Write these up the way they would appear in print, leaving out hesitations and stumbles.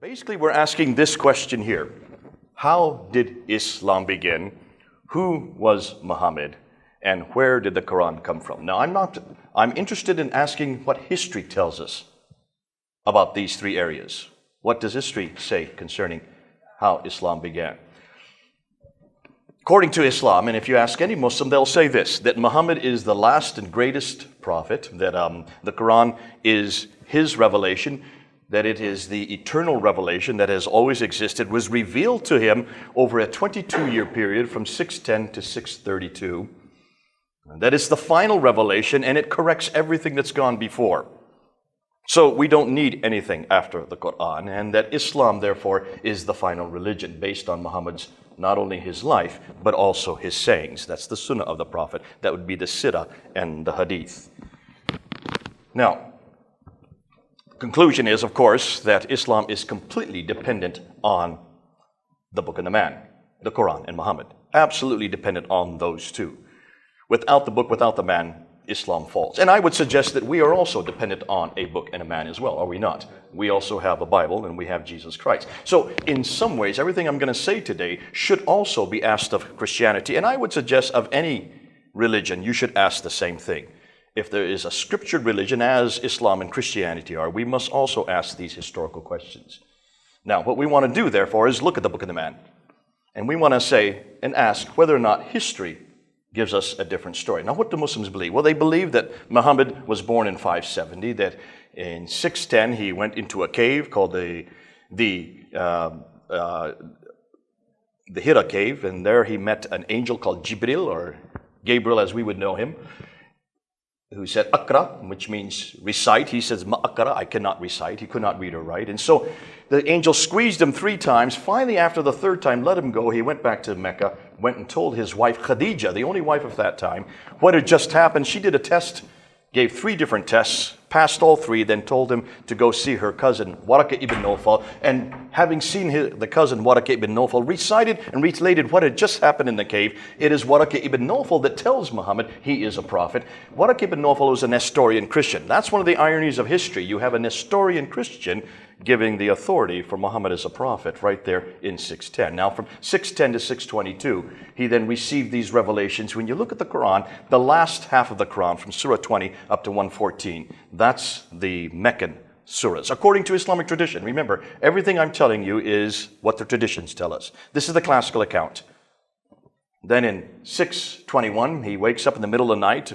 Basically, we're asking this question here. How did Islam begin? Who was Muhammad? And where did the Quran come from? Now, I'm interested in asking what history tells us about these three areas. What does history say concerning how Islam began? According to Islam, and if you ask any Muslim, they'll say this, that Muhammad is the last and greatest prophet, that the Quran is his revelation, that it is the eternal revelation that has always existed, was revealed to him over a 22-year period from 610 to 632. That is the final revelation, and it corrects everything that's gone before. So we don't need anything after the Qur'an, and that Islam, therefore, is the final religion based on Muhammad's, not only his life, but also his sayings. That's the sunnah of the Prophet. That would be the sirah and the hadith. Now, conclusion is, of course, that Islam is completely dependent on the book and the man, the Quran and Muhammad. Absolutely dependent on those two. Without the book, without the man, Islam falls. And I would suggest that we are also dependent on a book and a man as well, are we not? We also have a Bible and we have Jesus Christ. So in some ways, everything I'm going to say today should also be asked of Christianity. And I would suggest of any religion, you should ask the same thing. If there is a scriptured religion, as Islam and Christianity are, we must also ask these historical questions. Now, what we want to do, therefore, is look at the book of the man. And we want to say and ask whether or not history gives us a different story. Now, what do Muslims believe? Well, they believe that Muhammad was born in 570, that in 610 he went into a cave called the Hira cave, and there he met an angel called Jibril, or Gabriel as we would know him, who said Akra, which means recite. He says, Ma Akra, I cannot recite. He could not read or write. And so the angel squeezed him 3 times. Finally, after the 3rd time, let him go. He went back to Mecca, went and told his wife Khadija, the only wife of that time, what had just happened. She did a test, gave 3 different tests, passed all 3, then told him to go see her cousin, Waraka ibn Nawfal. And having seen the cousin, Waraka ibn Nawfal, recited and related what had just happened in the cave. It is Waraka ibn Nawfal that tells Muhammad he is a prophet. Waraka ibn Nawfal was a Nestorian Christian. That's one of the ironies of history. You have a Nestorian Christian giving the authority for Muhammad as a prophet right there in 610. Now, from 610 to 622, he then received these revelations. When you look at the Quran, the last half of the Quran, from Surah 20 up to 114, that's the Meccan surahs, according to Islamic tradition. Remember, everything I'm telling you is what the traditions tell us. This is the classical account. Then in 621, he wakes up in the middle of the night,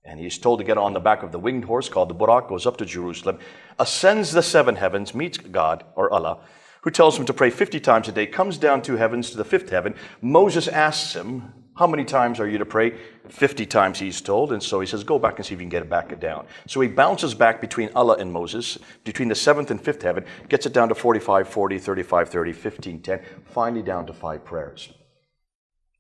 and he's told to get on the back of the winged horse called the Burak, goes up to Jerusalem, ascends the 7 heavens, meets God, or Allah, who tells him to pray 50 times a day, comes down 2 heavens to the 5th heaven. Moses asks him, how many times are you to pray? 50 times, he's told. And so he says, go back and see if you can get it back down. So he bounces back between Allah and Moses, between the 7th and 5th heaven, gets it down to 45, 40, 35, 30, 15, 10, finally down to 5 prayers.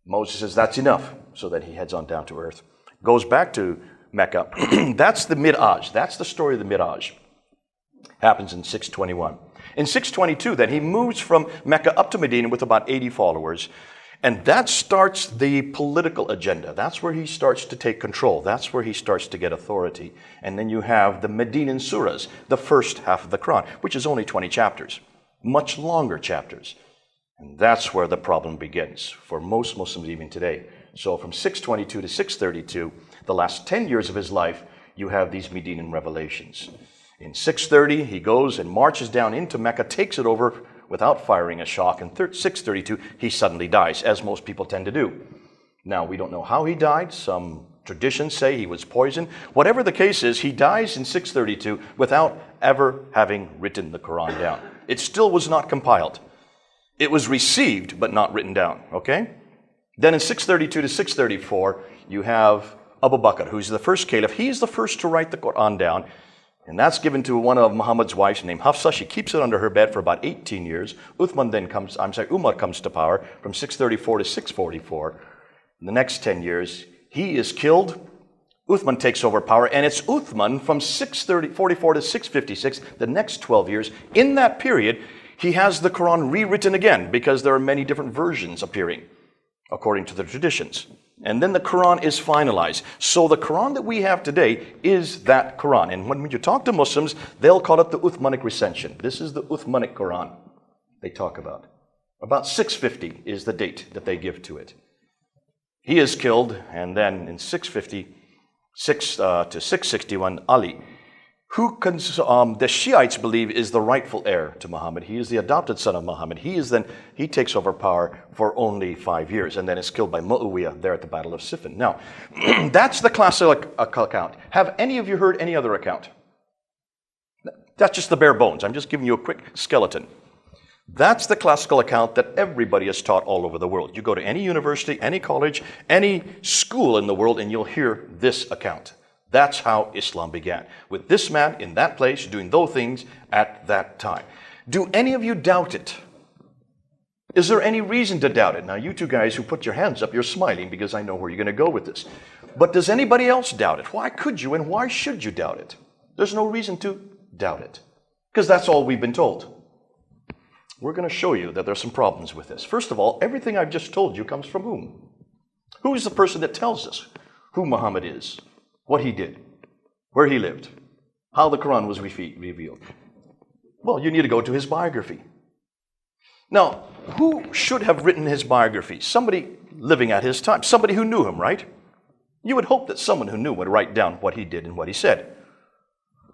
Moses says, that's enough. So then he heads on down to earth, goes back to Mecca. That's the Mi'raj. That's the story of the Mi'raj. Happens in 621. In 622, then, he moves from Mecca up to Medina with about 80 followers. And that starts the political agenda. That's where he starts to take control. That's where he starts to get authority. And then you have the Medinan surahs, the first half of the Quran, which is only 20 chapters, much longer chapters. And that's where the problem begins for most Muslims even today. So from 622 to 632, the last 10 years of his life, you have these Medinan revelations. In 630, he goes and marches down into Mecca, takes it over without firing a shot. In 632, he suddenly dies, as most people tend to do. Now, we don't know how he died. Some traditions say he was poisoned. Whatever the case is, he dies in 632 without ever having written the Quran down. It still was not compiled. It was received, but not written down, okay? Then in 632 to 634, you have Abu Bakr, who's the first caliph. He's the first to write the Quran down. And that's given to one of Muhammad's wives named Hafsa. She keeps it under her bed for about 18 years. Umar comes to power from 634 to 644. In the next 10 years, he is killed. Uthman takes over power, and it's Uthman from 644 to 656, the next 12 years. In that period, he has the Quran rewritten again because there are many different versions appearing, according to the traditions. And then the Qur'an is finalized. So the Qur'an that we have today is that Qur'an. And when you talk to Muslims, they'll call it the Uthmanic recension. This is the Uthmanic Qur'an they talk about. About 650 is the date that they give to it. He is killed, and then in 656 to 661, Ali, who the Shiites believe is the rightful heir to Muhammad. He is the adopted son of Muhammad. He takes over power for only 5 years, and then is killed by Muawiyah there at the Battle of Siffin. Now, that's the classic account. Have any of you heard any other account? That's just the bare bones. I'm just giving you a quick skeleton. That's the classical account that everybody is taught all over the world. You go to any university, any college, any school in the world, and you'll hear this account. That's how Islam began, with this man in that place doing those things at that time. Do any of you doubt it? Is there any reason to doubt it? Now, you two guys who put your hands up, you're smiling because I know where you're going to go with this. But does anybody else doubt it? Why could you and why should you doubt it? There's no reason to doubt it, because that's all we've been told. We're going to show you that there's some problems with this. First of all, everything I've just told you comes from whom? Who is the person that tells us who Muhammad is, what he did, where he lived, how the Quran was revealed? Well, you need to go to his biography. Now, who should have written his biography? Somebody living at his time, somebody who knew him, right? You would hope that someone who knew would write down what he did and what he said.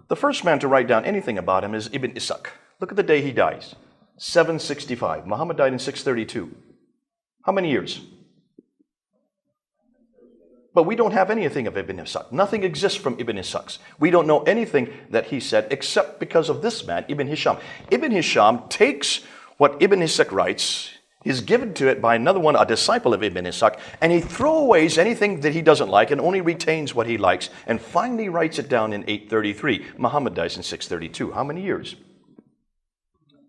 The first man to write down anything about him is Ibn Ishaq. Look at the day he dies. 765. Muhammad died in 632. How many years? But we don't have anything of Ibn Ishaq. Nothing exists from Ibn Ishaq. We don't know anything that he said except because of this man, Ibn Hisham. Ibn Hisham takes what Ibn Ishaq writes, he's given to it by another one, a disciple of Ibn Ishaq, and he throwaways anything that he doesn't like and only retains what he likes, and finally writes it down in 833. Muhammad dies in 632. How many years?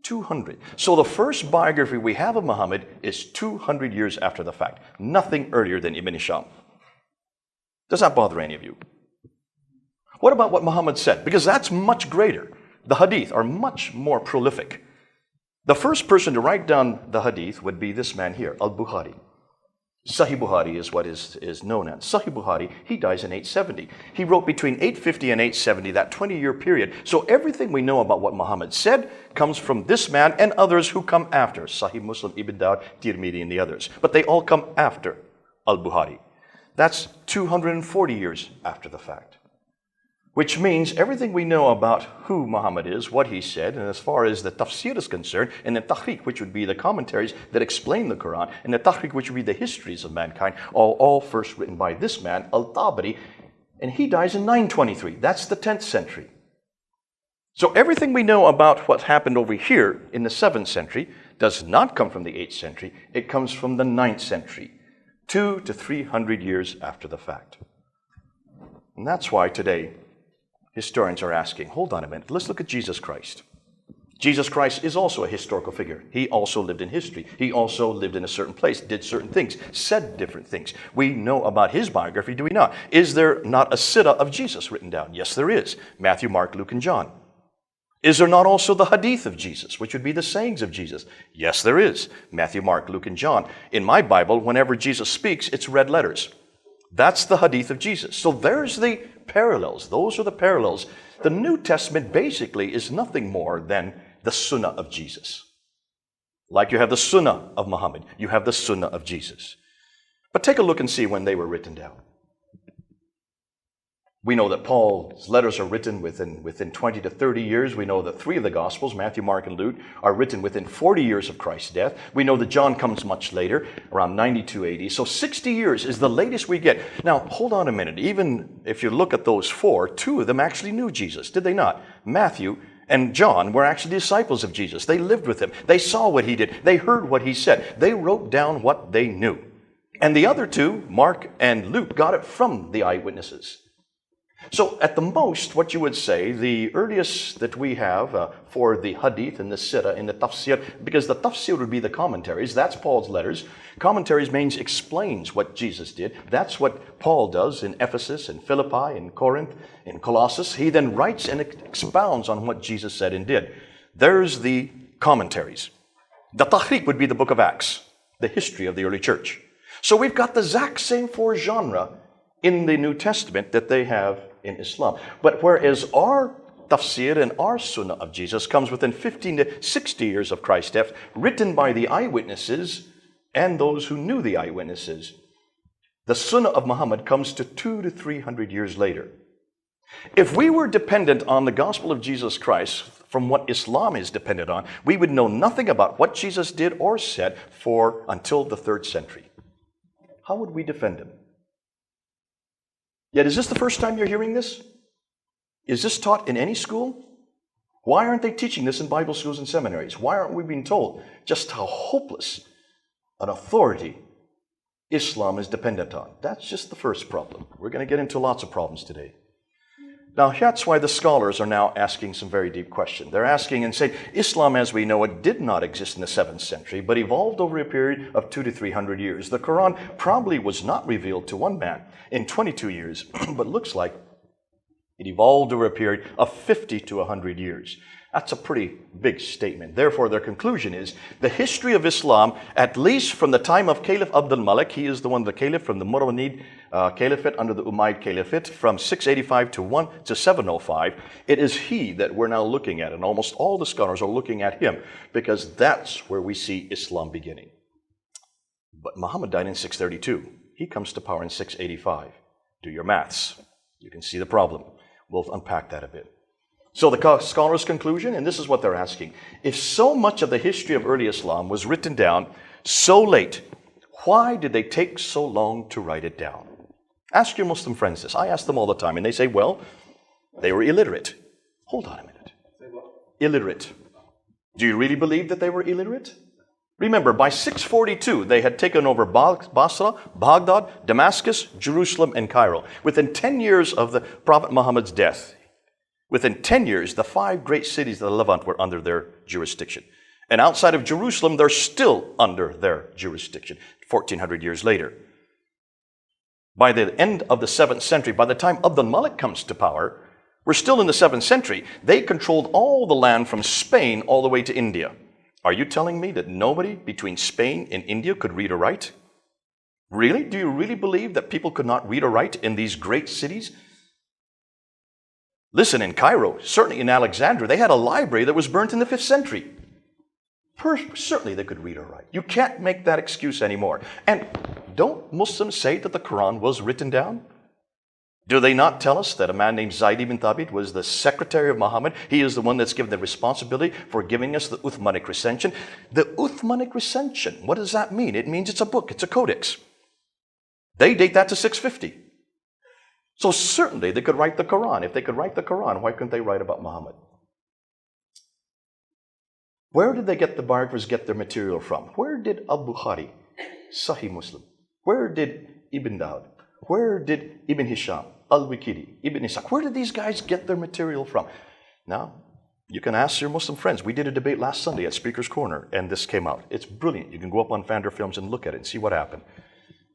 200. So the first biography we have of Muhammad is 200 years after the fact. Nothing earlier than Ibn Hisham. Does that bother any of you? What about what Muhammad said? Because that's much greater. The hadith are much more prolific. The first person to write down the hadith would be this man here, Al-Bukhari. Sahih Bukhari is what is known as. Sahih Bukhari, he dies in 870. He wrote between 850 and 870, that 20-year period. So everything we know about what Muhammad said comes from this man and others who come after. Sahih Muslim, Ibn Dawud, Tirmidhi, and the others. But they all come after Al-Bukhari. That's 240 years after the fact. Which means everything we know about who Muhammad is, what he said, and as far as the tafsir is concerned, and the tahriq, which would be the commentaries that explain the Quran, and the tahriq, which would be the histories of mankind, all first written by this man, Al-Tabari, and he dies in 923. That's the 10th century. So everything we know about what happened over here in the 7th century does not come from the 8th century. It comes from the 9th century, 200 to 300 years after the fact. And that's why today, historians are asking, hold on a minute, let's look at Jesus Christ. Jesus Christ is also a historical figure. He also lived in history. He also lived in a certain place, did certain things, said different things. We know about his biography, do we not? Is there not a siddha of Jesus written down? Yes, there is. Matthew, Mark, Luke, and John. Is there not also the hadith of Jesus, which would be the sayings of Jesus? Yes, there is. Matthew, Mark, Luke, and John. In my Bible, whenever Jesus speaks, it's red letters. That's the hadith of Jesus. So there's the parallels. Those are the parallels. The New Testament basically is nothing more than the sunnah of Jesus. Like you have the sunnah of Muhammad, you have the sunnah of Jesus. But take a look and see when they were written down. We know that Paul's letters are written within 20 to 30 years. We know that 3 of the Gospels, Matthew, Mark, and Luke, are written within 40 years of Christ's death. We know that John comes much later, around 92 AD. So 60 years is the latest we get. Now, hold on a minute. Even if you look at those 4, 2 of them actually knew Jesus, did they not? Matthew and John were actually disciples of Jesus. They lived with him. They saw what he did. They heard what he said. They wrote down what they knew. And the other 2, Mark and Luke, got it from the eyewitnesses. So at the most, what you would say, the earliest that we have for the hadith and the siddha and the tafsir, because the tafsir would be the commentaries, that's Paul's letters. Commentaries means explains what Jesus did. That's what Paul does in Ephesus, in Philippi, in Corinth, in Colossus. He then writes and expounds on what Jesus said and did. There's the commentaries. The tahriq would be the book of Acts, the history of the early church. So we've got the exact same four genre in the New Testament that they have in Islam. But whereas our tafsir and our sunnah of Jesus comes within 15 to 60 years of Christ's death, written by the eyewitnesses and those who knew the eyewitnesses, the sunnah of Muhammad comes to 200 to 300 years later. If we were dependent on the gospel of Jesus Christ from what Islam is dependent on, we would know nothing about what Jesus did or said for until the 3rd century. How would we defend him? Yet, is this the first time you're hearing this? Is this taught in any school? Why aren't they teaching this in Bible schools and seminaries? Why aren't we being told just how hopeless an authority Islam is dependent on? That's just the first problem. We're going to get into lots of problems today. Now, that's why the scholars are now asking some very deep questions. They're asking and saying, Islam as we know it did not exist in the 7th century, but evolved over a period of 200 to 300 years. The Qur'an probably was not revealed to one man in 22 years, but looks like it evolved over a period of 50 to 100 years. That's a pretty big statement. Therefore, their conclusion is the history of Islam, at least from the time of Caliph Abdul Malik, he is the one, the Caliph from the Marwanid Caliphate under the Umayyad Caliphate from 685 to 705. It is he that we're now looking at, and almost all the scholars are looking at him because that's where we see Islam beginning. But Muhammad died in 632. He comes to power in 685. Do your maths. You can see the problem. We'll unpack that a bit. So the scholars' conclusion, and this is what they're asking, if so much of the history of early Islam was written down so late, why did they take so long to write it down? Ask your Muslim friends this. I ask them all the time, and they say, well, they were illiterate. Hold on a minute. Illiterate. Do you really believe that they were illiterate? Remember, by 642, they had taken over Basra, Baghdad, Damascus, Jerusalem, and Cairo. Within 10 years of the Prophet Muhammad's death, within 10 years, the 5 great cities of the Levant were under their jurisdiction. And outside of Jerusalem, they're still under their jurisdiction, 1400 years later. By the end of the 7th century, by the time Abdul Malik comes to power, we're still in the 7th century. They controlled all the land from Spain all the way to India. Are you telling me that nobody between Spain and India could read or write? Really? Do you really believe that people could not read or write in these great cities? Listen, in Cairo, certainly in Alexandria, they had a library that was burnt in the 5th century. Certainly they could read or write. You can't make that excuse anymore. And don't Muslims say that the Quran was written down? Do they not tell us that a man named Zayd ibn Thabit was the secretary of Muhammad? He is the one that's given the responsibility for giving us the Uthmanic recension. The Uthmanic recension, what does that mean? It means it's a book, it's a codex. They date that to 650. So certainly they could write the Quran. If they could write the Quran, why couldn't they write about Muhammad? Where did they get the biographers get their material from? Where did Al-Bukhari, Sahih Muslim? Where did Ibn Dawud? Where did Ibn Hisham, Al-Waqidi, Ibn Ishaq? Where did these guys get their material from? Now, you can ask your Muslim friends. We did a debate last Sunday at Speaker's Corner, and this came out. It's brilliant. You can go up on Fander Films and look at it and see what happened.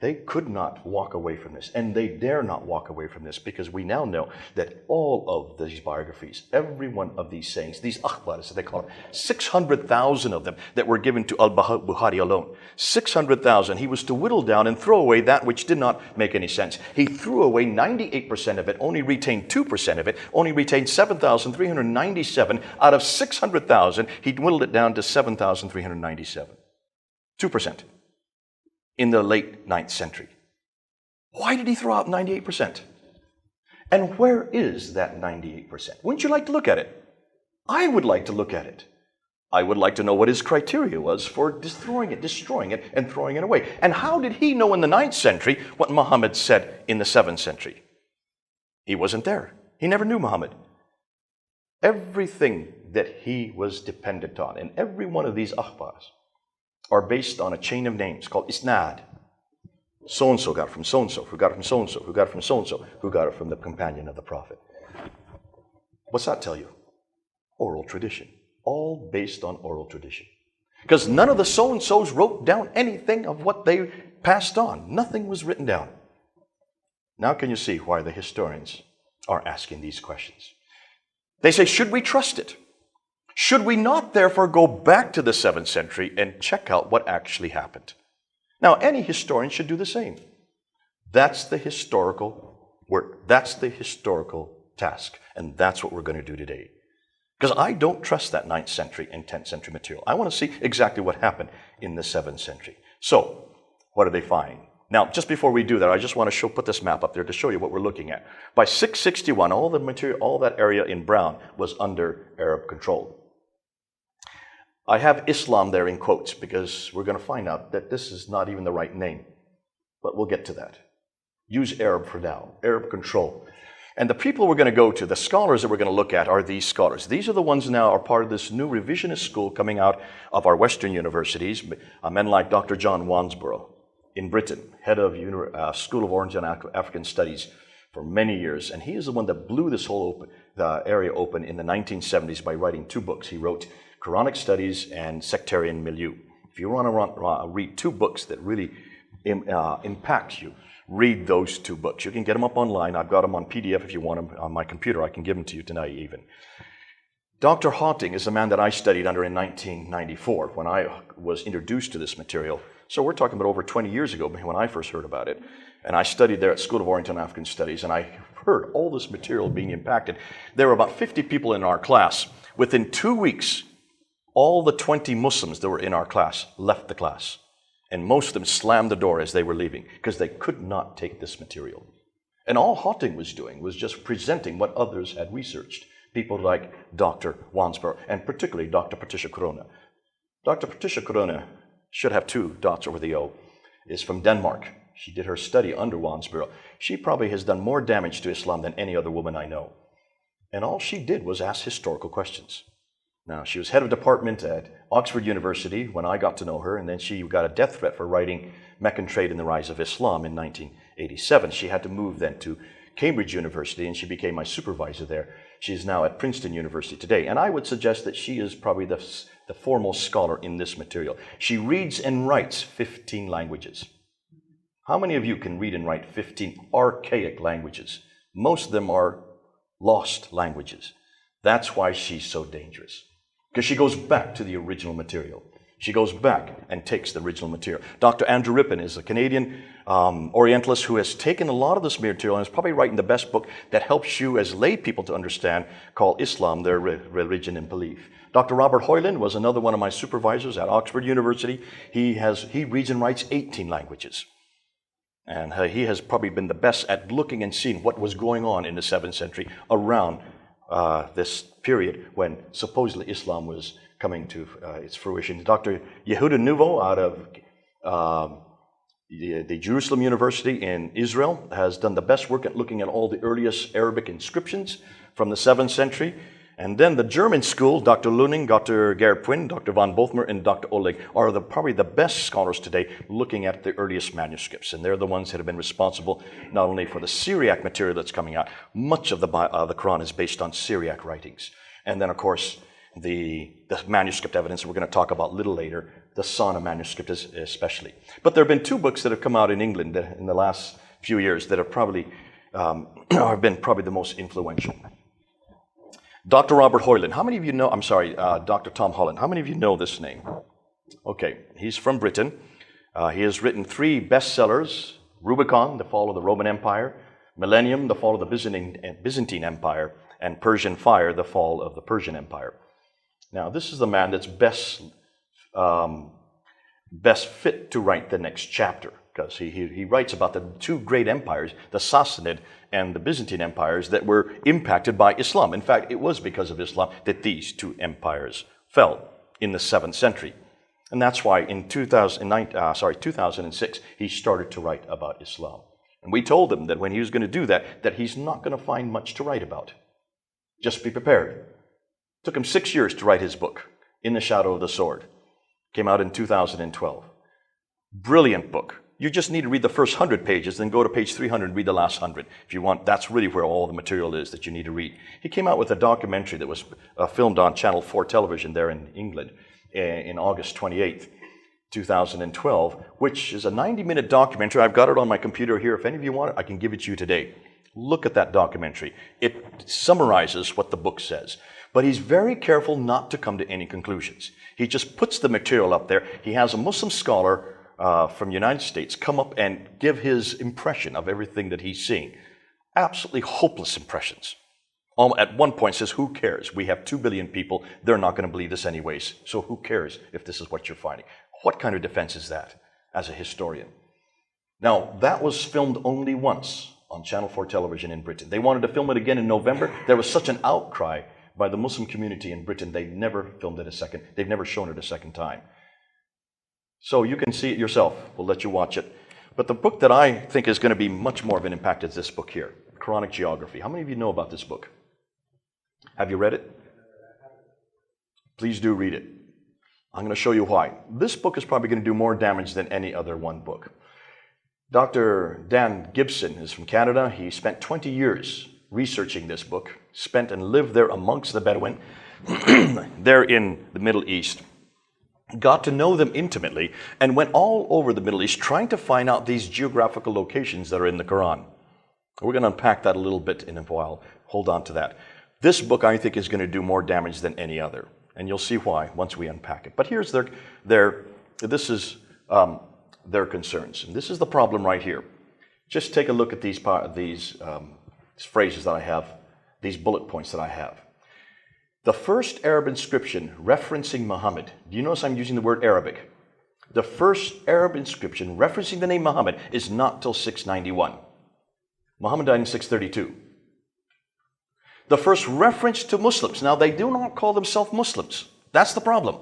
They could not walk away from this, and they dare not walk away from this, because we now know that all of these biographies, every one of these sayings, these akhbar, as they call them, 600,000 of them that were given to Al-Bukhari alone. 600,000. He was to whittle down and throw away that which did not make any sense. He threw away 98% of it, only retained 2% of it, only retained 7,397. Out of 600,000, he whittled it down to 7,397. 2%. In the late 9th century. Why did he throw out 98%? And where is that 98%? Wouldn't you like to look at it? I would like to look at it. I would like to know what his criteria was for destroying it, and throwing it away. And how did he know in the 9th century what Muhammad said in the 7th century? He wasn't there. He never knew Muhammad. Everything that he was dependent on, and every one of these akhbars, are based on a chain of names called isnad. So-and-so got it from so-and-so, who got it from so-and-so, who got it from so-and-so, who got it from the companion of the Prophet. What's that tell you? Oral tradition. All based on oral tradition. Because none of the so-and-sos wrote down anything of what they passed on. Nothing was written down. Now can you see why the historians are asking these questions? They say, should we trust it? Should we not therefore go back to the 7th century and check out what actually happened? Now, any historian should do the same. That's the historical work. That's the historical task. And that's what we're going to do today. Because I don't trust that 9th century and 10th century material. I want to see exactly what happened in the 7th century. So, what do they find? Now, just before we do that, I just want to put this map up there to show you what we're looking at. By 661, all the material, all that area in brown was under Arab control. I have Islam there in quotes because we're going to find out that this is not even the right name. But we'll get to that. Use Arab for now, Arab control. And the people we're going to go to, the scholars that we're going to look at are these scholars. These are the ones now are part of this new revisionist school coming out of our Western universities, men like Dr. John Wansborough in Britain, head of School of Oriental and African Studies for many years. And he is the one that blew this whole area open in the 1970s by writing 2 books. He wrote Quranic Studies and Sectarian Milieu. If you want to read 2 books that really impact you, read those 2 books. You can get them up online. I've got them on PDF if you want them on my computer. I can give them to you tonight even. Dr. Hawting is the man that I studied under in 1994 when I was introduced to this material. So we're talking about over 20 years ago when I first heard about it. And I studied there at School of Oriental and African Studies, and I heard all this material being impacted. There were about 50 people in our class. Within 2 weeks, all the 20 Muslims that were in our class left the class. And most of them slammed the door as they were leaving because they could not take this material. And all Hawting was doing was just presenting what others had researched. People like Dr. Wansborough and particularly Dr. Patricia Corona. Dr. Patricia Corona should have 2 dots over the O, is from Denmark. She did her study under Wansborough. She probably has done more damage to Islam than any other woman I know. And all she did was ask historical questions. Now, she was head of department at Oxford University when I got to know her, and then she got a death threat for writing Meccan Trade and the Rise of Islam in 1987. She had to move then to Cambridge University, and she became my supervisor there. She is now at Princeton University today, and I would suggest that she is probably the foremost scholar in this material. She reads and writes 15 languages. How many of you can read and write 15 archaic languages? Most of them are lost languages. That's why she's so dangerous. Because she goes back to the original material. She goes back and takes the original material. Dr. Andrew Rippon is a Canadian Orientalist who has taken a lot of this material and is probably writing the best book that helps you as lay people to understand, called Islam, their religion and belief. Dr. Robert Hoyland was another one of my supervisors at Oxford University. He reads and writes 18 languages. And he has probably been the best at looking and seeing what was going on in the 7th century around this period when supposedly Islam was coming to its fruition. Dr. Yehuda Nouveau out of the Jerusalem University in Israel has done the best work at looking at all the earliest Arabic inscriptions from the 7th century. And then the German school, Dr. Luning, Dr. Gerhard Pwin, Dr. von Bothmer, and Dr. Oleg are probably the best scholars today looking at the earliest manuscripts. And they're the ones that have been responsible not only for the Syriac material that's coming out. Much of the Quran is based on Syriac writings. And then, of course, the manuscript evidence we're going to talk about a little later, the Sana manuscript especially. But there have been 2 books that have come out in England in the last few years that have probably have been probably the most influential. Dr. Robert Hoyland, how many of you know, Dr. Tom Holland, how many of you know this name? Okay, he's from Britain. He has written 3 bestsellers, Rubicon, The Fall of the Roman Empire, Millennium, The Fall of the Byzantine Empire, and Persian Fire, The Fall of the Persian Empire. Now, this is the man that's best fit to write the next chapter, because he writes about the 2 great empires, the Sassanid and the Byzantine empires, that were impacted by Islam. In fact, it was because of Islam that these 2 empires fell in the 7th century. And that's why in 2006, he started to write about Islam. And we told him that when he was going to do that he's not going to find much to write about. Just be prepared. It took him 6 years to write his book, In the Shadow of the Sword. Came out in 2012. Brilliant book. You just need to read the first 100 pages, then go to page 300 and read the last 100. If you want, that's really where all the material is that you need to read. He came out with a documentary that was filmed on Channel 4 television there in England in August 28th, 2012, which is a 90-minute documentary. I've got it on my computer here. If any of you want it, I can give it to you today. Look at that documentary. It summarizes what the book says. But he's very careful not to come to any conclusions. He just puts the material up there. He has a Muslim scholar from the United States come up and give his impression of everything that he's seeing. Absolutely hopeless impressions. At one point says, who cares? We have 2 billion people. They're not going to believe this anyways. So who cares if this is what you're finding? What kind of defense is that as a historian? Now, that was filmed only once on Channel 4 television in Britain. They wanted to film it again in November. There was such an outcry by the Muslim community in Britain, they never filmed it a second. They've never shown it a second time. So you can see it yourself. We'll let you watch it. But the book that I think is going to be much more of an impact is this book here, Quranic Geography. How many of you know about this book? Have you read it? Please do read it. I'm going to show you why. This book is probably going to do more damage than any other one book. Dr. Dan Gibson is from Canada. He spent 20 years researching this book, spent and lived there amongst the Bedouin, there in the Middle East. Got to know them intimately and went all over the Middle East trying to find out these geographical locations that are in the Quran. We're going to unpack that a little bit in a while. Hold on to that. This book, I think, is going to do more damage than any other. And you'll see why once we unpack it. But here's their concerns. And this is the problem right here. Just take a look at these phrases that I have, these bullet points that I have. The first Arab inscription referencing Muhammad. Do you notice I'm using the word Arabic? The first Arab inscription referencing the name Muhammad is not till 691. Muhammad died in 632. The first reference to Muslims. Now, they do not call themselves Muslims. That's the problem.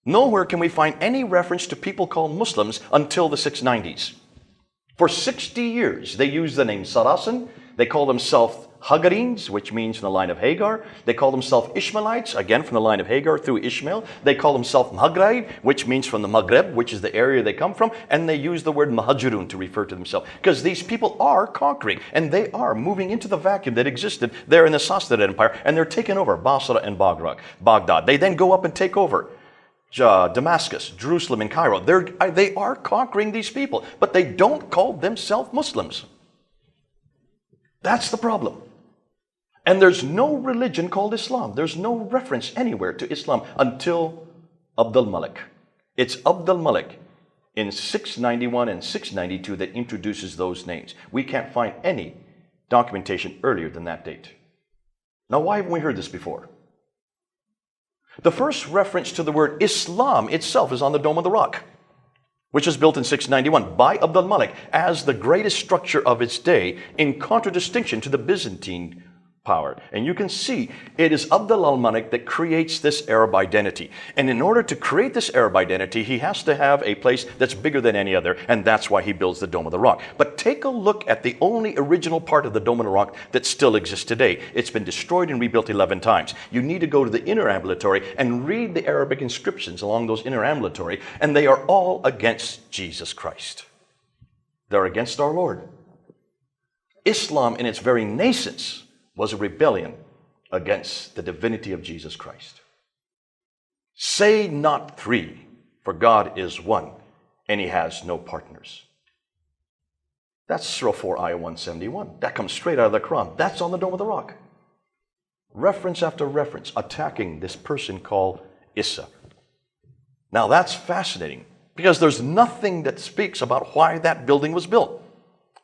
Nowhere can we find any reference to people called Muslims until the 690s. For 60 years, they used the name Saracen. They call themselves Hagarines, which means from the line of Hagar. They call themselves Ishmaelites, again from the line of Hagar through Ishmael. They call themselves Maghrib, which means from the Maghreb, which is the area they come from. And they use the word Mahajirun to refer to themselves. Because these people are conquering, and they are moving into the vacuum that existed there in the Sassanid Empire. And they're taking over Basra and Baghdad. They then go up and take over Damascus, Jerusalem, and Cairo. They are conquering these people, but they don't call themselves Muslims. That's the problem. And there's no religion called Islam. There's no reference anywhere to Islam until Abdul Malik. It's Abdul Malik in 691 and 692 that introduces those names. We can't find any documentation earlier than that date. Now, why haven't we heard this before? The first reference to the word Islam itself is on the Dome of the Rock, which was built in 691 by Abdul Malik as the greatest structure of its day in contradistinction to the Byzantine power. And you can see it is Abdul al-Malik that creates this Arab identity. And in order to create this Arab identity, he has to have a place that's bigger than any other, and that's why he builds the Dome of the Rock. But take a look at the only original part of the Dome of the Rock that still exists today. It's been destroyed and rebuilt 11 times. You need to go to the inner ambulatory and read the Arabic inscriptions along those inner ambulatory, and they are all against Jesus Christ. They're against our Lord. Islam, in its very nascence, was a rebellion against the divinity of Jesus Christ. Say not three, for God is one, and he has no partners. That's Surah 4, Ayah 171. That comes straight out of the Quran. That's on the Dome of the Rock. Reference after reference attacking this person called Isa. Now that's fascinating, because there's nothing that speaks about why that building was built.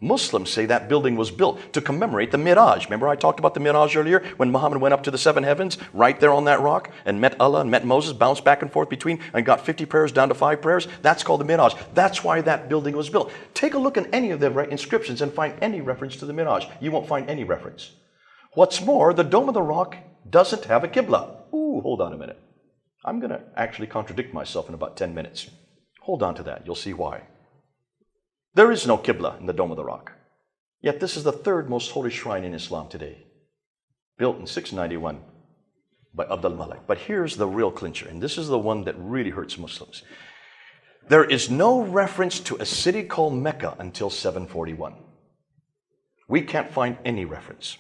Muslims say that building was built to commemorate the Miraj. Remember I talked about the Miraj earlier when Muhammad went up to the 7 heavens right there on that rock and met Allah and met Moses, bounced back and forth between and got 50 prayers down to 5 prayers? That's called the Miraj. That's why that building was built. Take a look at any of the inscriptions and find any reference to the Miraj. You won't find any reference. What's more, the Dome of the Rock doesn't have a Qibla. Ooh, hold on a minute. I'm going to actually contradict myself in about 10 minutes. Hold on to that. You'll see why. There is no Qibla in the Dome of the Rock. Yet this is the third most holy shrine in Islam today, built in 691 by Abdul Malik. But here's the real clincher, and this is the one that really hurts Muslims. There is no reference to a city called Mecca until 741. We can't find any reference.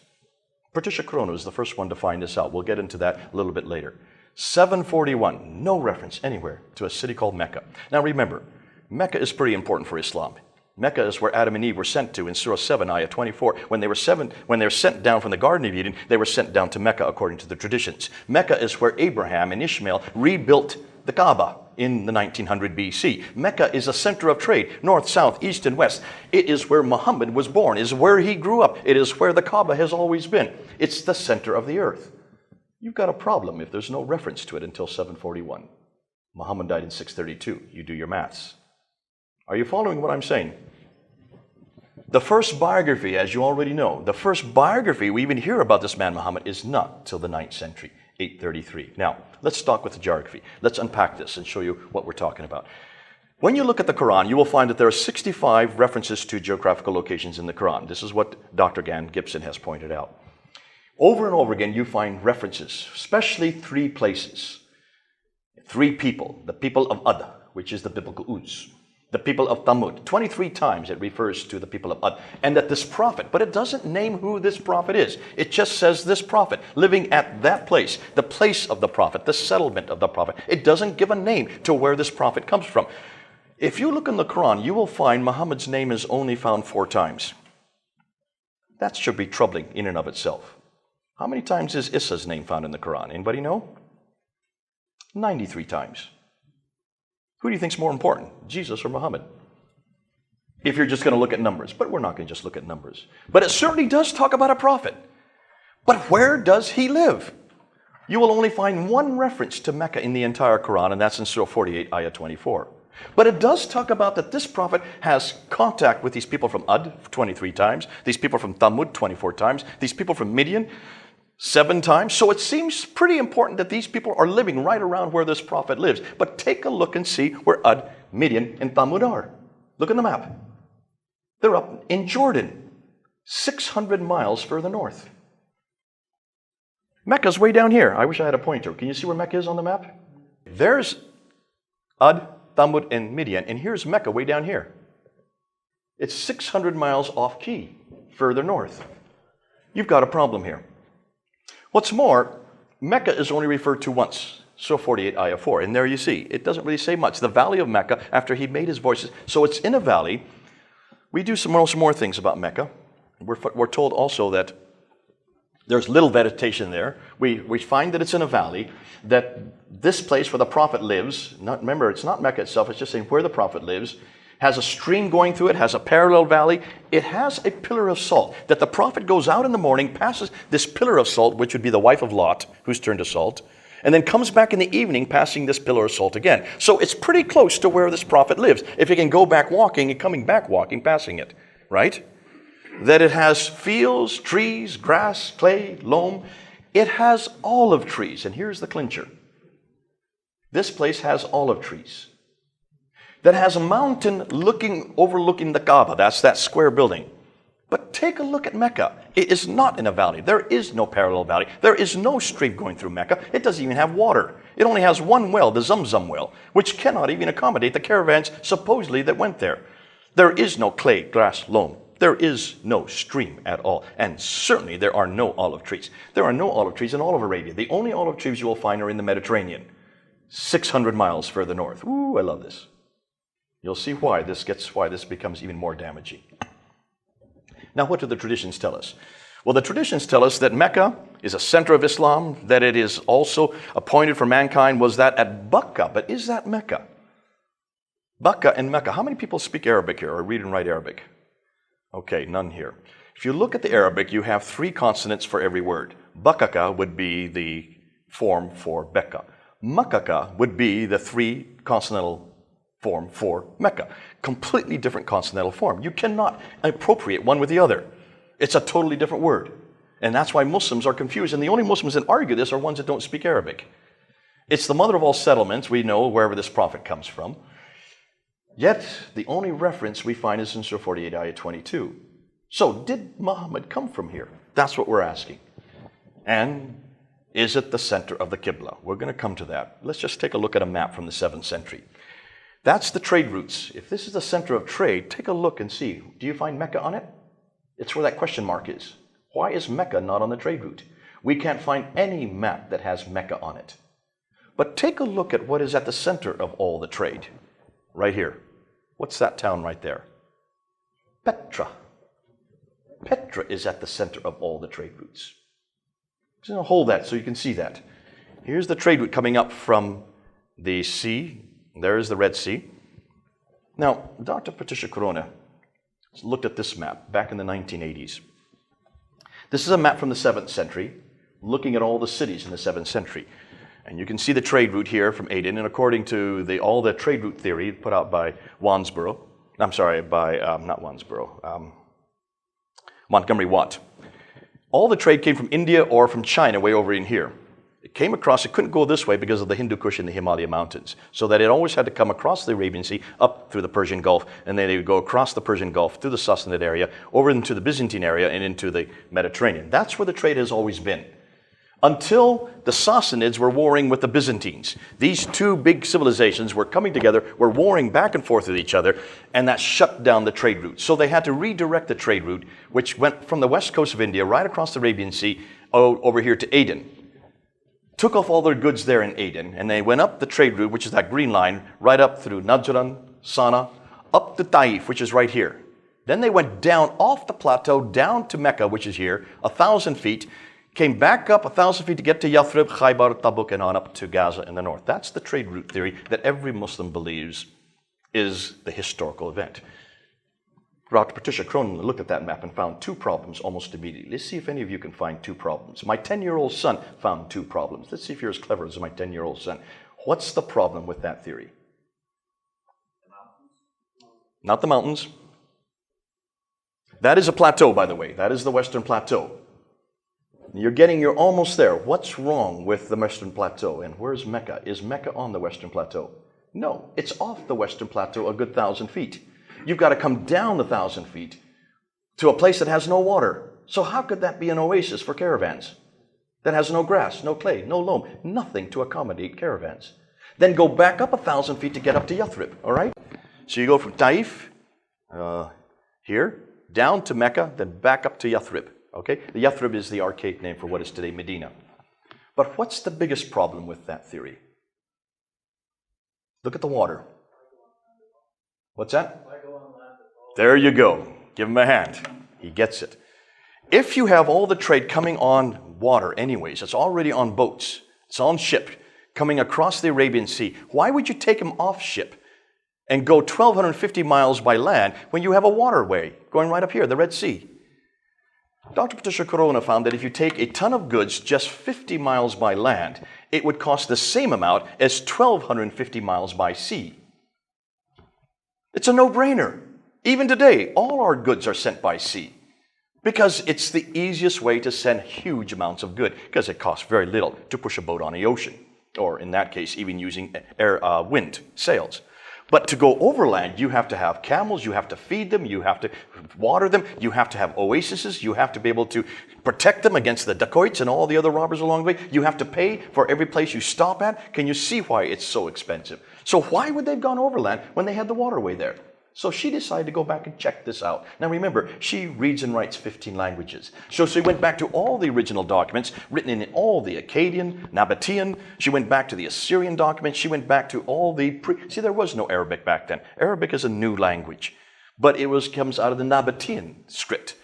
Patricia Chrono is the first one to find this out. We'll get into that a little bit later. 741, no reference anywhere to a city called Mecca. Now remember, Mecca is pretty important for Islam. Mecca is where Adam and Eve were sent to in Surah 7, Ayah 24. When they were sent down from the Garden of Eden, they were sent down to Mecca according to the traditions. Mecca is where Abraham and Ishmael rebuilt the Kaaba in the 1900 BC. Mecca is a center of trade, north, south, east, and west. It is where Muhammad was born. It is where he grew up. It is where the Kaaba has always been. It's the center of the earth. You've got a problem if there's no reference to it until 741. Muhammad died in 632. You do your maths. Are you following what I'm saying? The first biography, as you already know, the first biography we even hear about this man Muhammad is not till the 9th century, 833. Now, let's start with the geography. Let's unpack this and show you what we're talking about. When you look at the Quran, you will find that there are 65 references to geographical locations in the Quran. This is what Dr. Gan Gibson has pointed out. Over and over again, you find references, especially 3 places. 3 people, the people of Ad, which is the biblical Uz. The people of Thamud. 23 times it refers to the people of Ad. And that this prophet, but it doesn't name who this prophet is. It just says this prophet living at that place, the place of the prophet, the settlement of the prophet. It doesn't give a name to where this prophet comes from. If you look in the Quran, you will find Muhammad's name is only found 4 times. That should be troubling in and of itself. How many times is Issa's name found in the Quran? Anybody know? 93 times. Who do you think is more important, Jesus or Muhammad? If you're just going to look at numbers. But we're not going to just look at numbers. But it certainly does talk about a prophet. But where does he live? You will only find 1 reference to Mecca in the entire Quran, and that's in Surah 48, Ayah 24. But it does talk about that this prophet has contact with these people from Ad 23 times, these people from Thamud 24 times, these people from Midian 7 times. So it seems pretty important that these people are living right around where this prophet lives. But take a look and see where Ad, Midian, and Thamud are. Look at the map. They're up in Jordan, 600 miles further north. Mecca's way down here. I wish I had a pointer. Can you see where Mecca is on the map? There's Ad, Thamud, and Midian, and here's Mecca way down here. It's 600 miles off key, further north. You've got a problem here. What's more, Mecca is only referred to once, Surah 48, Ayah 4, and there you see, it doesn't really say much. The valley of Mecca, after he made his voices, so it's in a valley. We do some more things about Mecca. We're told also that there's little vegetation there. We find that it's in a valley, that this place where the prophet lives, remember, it's not Mecca itself, it's just saying where the prophet lives, has a stream going through it, has a parallel valley. It has a pillar of salt, that the prophet goes out in the morning, passes this pillar of salt, which would be the wife of Lot, who's turned to salt, and then comes back in the evening, passing this pillar of salt again. So it's pretty close to where this prophet lives, if he can go back walking and coming back walking, passing it, right? That it has fields, trees, grass, clay, loam. It has olive trees, and here's the clincher. This place has olive trees. That has a mountain overlooking the Kaaba. That's that square building. But take a look at Mecca. It is not in a valley. There is no parallel valley. There is no stream going through Mecca. It doesn't even have water. It only has 1 well, the Zamzam well, which cannot even accommodate the caravans supposedly that went there. There is no clay, grass, loam. There is no stream at all. And certainly there are no olive trees. There are no olive trees in all of Arabia. The only olive trees you will find are in the Mediterranean, 600 miles further north. Ooh, I love this. You'll see why this becomes even more damaging. Now, what do the traditions tell us? Well, the traditions tell us that Mecca is a center of Islam, that it is also appointed for mankind. Was that at Bakka? But is that Mecca? Bakka and Mecca. How many people speak Arabic here or read and write Arabic? Okay, none here. If you look at the Arabic, you have 3 consonants for every word. Bakaka would be the form for Becca. Makaka would be the 3 consonantal form for Mecca. Completely different consonantal form. You cannot appropriate one with the other. It's a totally different word. And that's why Muslims are confused. And the only Muslims that argue this are ones that don't speak Arabic. It's the mother of all settlements. We know wherever this prophet comes from. Yet, the only reference we find is in Surah 48, Ayah 22. So, did Muhammad come from here? That's what we're asking. And is it the center of the Qibla? We're going to come to that. Let's just take a look at a map from the 7th century. That's the trade routes. If this is the center of trade, take a look and see. Do you find Mecca on it? It's where that question mark is. Why is Mecca not on the trade route? We can't find any map that has Mecca on it. But take a look at what is at the center of all the trade. Right here. What's that town right there? Petra. Petra is at the center of all the trade routes. So I'll hold that so you can see that. Here's the trade route coming up from the sea, There's the Red Sea. Now, Dr. Patricia Corona looked at this map back in the 1980s. This is a map from the 7th century, looking at all the cities in the 7th century. And you can see the trade route here from Aden, and according to all the trade route theory put out by Montgomery Watt. All the trade came from India or from China way over in here. It came across, it couldn't go this way because of the Hindu Kush and the Himalaya mountains. So that it always had to come across the Arabian Sea, up through the Persian Gulf, and then they would go across the Persian Gulf, through the Sassanid area, over into the Byzantine area, and into the Mediterranean. That's where the trade has always been. Until the Sassanids were warring with the Byzantines. These two big civilizations were coming together, were warring back and forth with each other, and that shut down the trade route. So they had to redirect the trade route, which went from the west coast of India right across the Arabian Sea over here to Aden. Took off all their goods there in Aden, and they went up the trade route, which is that green line, right up through Najran, Sana, up to Taif, which is right here. Then they went down off the plateau, down to Mecca, which is here, 1,000 feet, came back up 1,000 feet to get to Yathrib, Khaybar, Tabuk, and on up to Gaza in the north. That's the trade route theory that every Muslim believes is the historical event. Dr. Patricia Cronin looked at that map and found two problems almost immediately. Let's see if any of you can find two problems. My 10-year-old son found two problems. Let's see if you're as clever as my 10-year-old son. What's the problem with that theory? The mountains. Not the mountains. That is a plateau, by the way. That is the Western Plateau. You're almost there. What's wrong with the Western Plateau? And where's Mecca? Is Mecca on the Western Plateau? No, it's off the Western Plateau a good 1,000 feet. You've got to come down the 1,000 feet to a place that has no water. So how could that be an oasis for caravans? That has no grass, no clay, no loam, nothing to accommodate caravans. Then go back up 1,000 feet to get up to Yathrib, all right? So you go from Taif, here, down to Mecca, then back up to Yathrib. Okay, the Yathrib is the archaic name for what is today Medina. But what's the biggest problem with that theory? Look at the water. What's that? There you go. Give him a hand. He gets it. If you have all the trade coming on water anyways, it's already on boats, it's on ship, coming across the Arabian Sea, why would you take them off ship and go 1,250 miles by land when you have a waterway going right up here, the Red Sea? Dr. Patricia Corona found that if you take a ton of goods just 50 miles by land, it would cost the same amount as 1,250 miles by sea. It's a no-brainer. Even today, all our goods are sent by sea because it's the easiest way to send huge amounts of good because it costs very little to push a boat on the ocean, or in that case, even using wind sails. But to go overland, you have to have camels, you have to feed them, you have to water them, you have to have oases, you have to be able to protect them against the dacoits and all the other robbers along the way. You have to pay for every place you stop at. Can you see why it's so expensive? So why would they have gone overland when they had the waterway there? So she decided to go back and check this out. Now remember, she reads and writes 15 languages. So she went back to all the original documents written in all the Akkadian, Nabatean. She went back to the Assyrian documents. She went back to all the see, there was no Arabic back then. Arabic is a new language, but it comes out of the Nabatean script.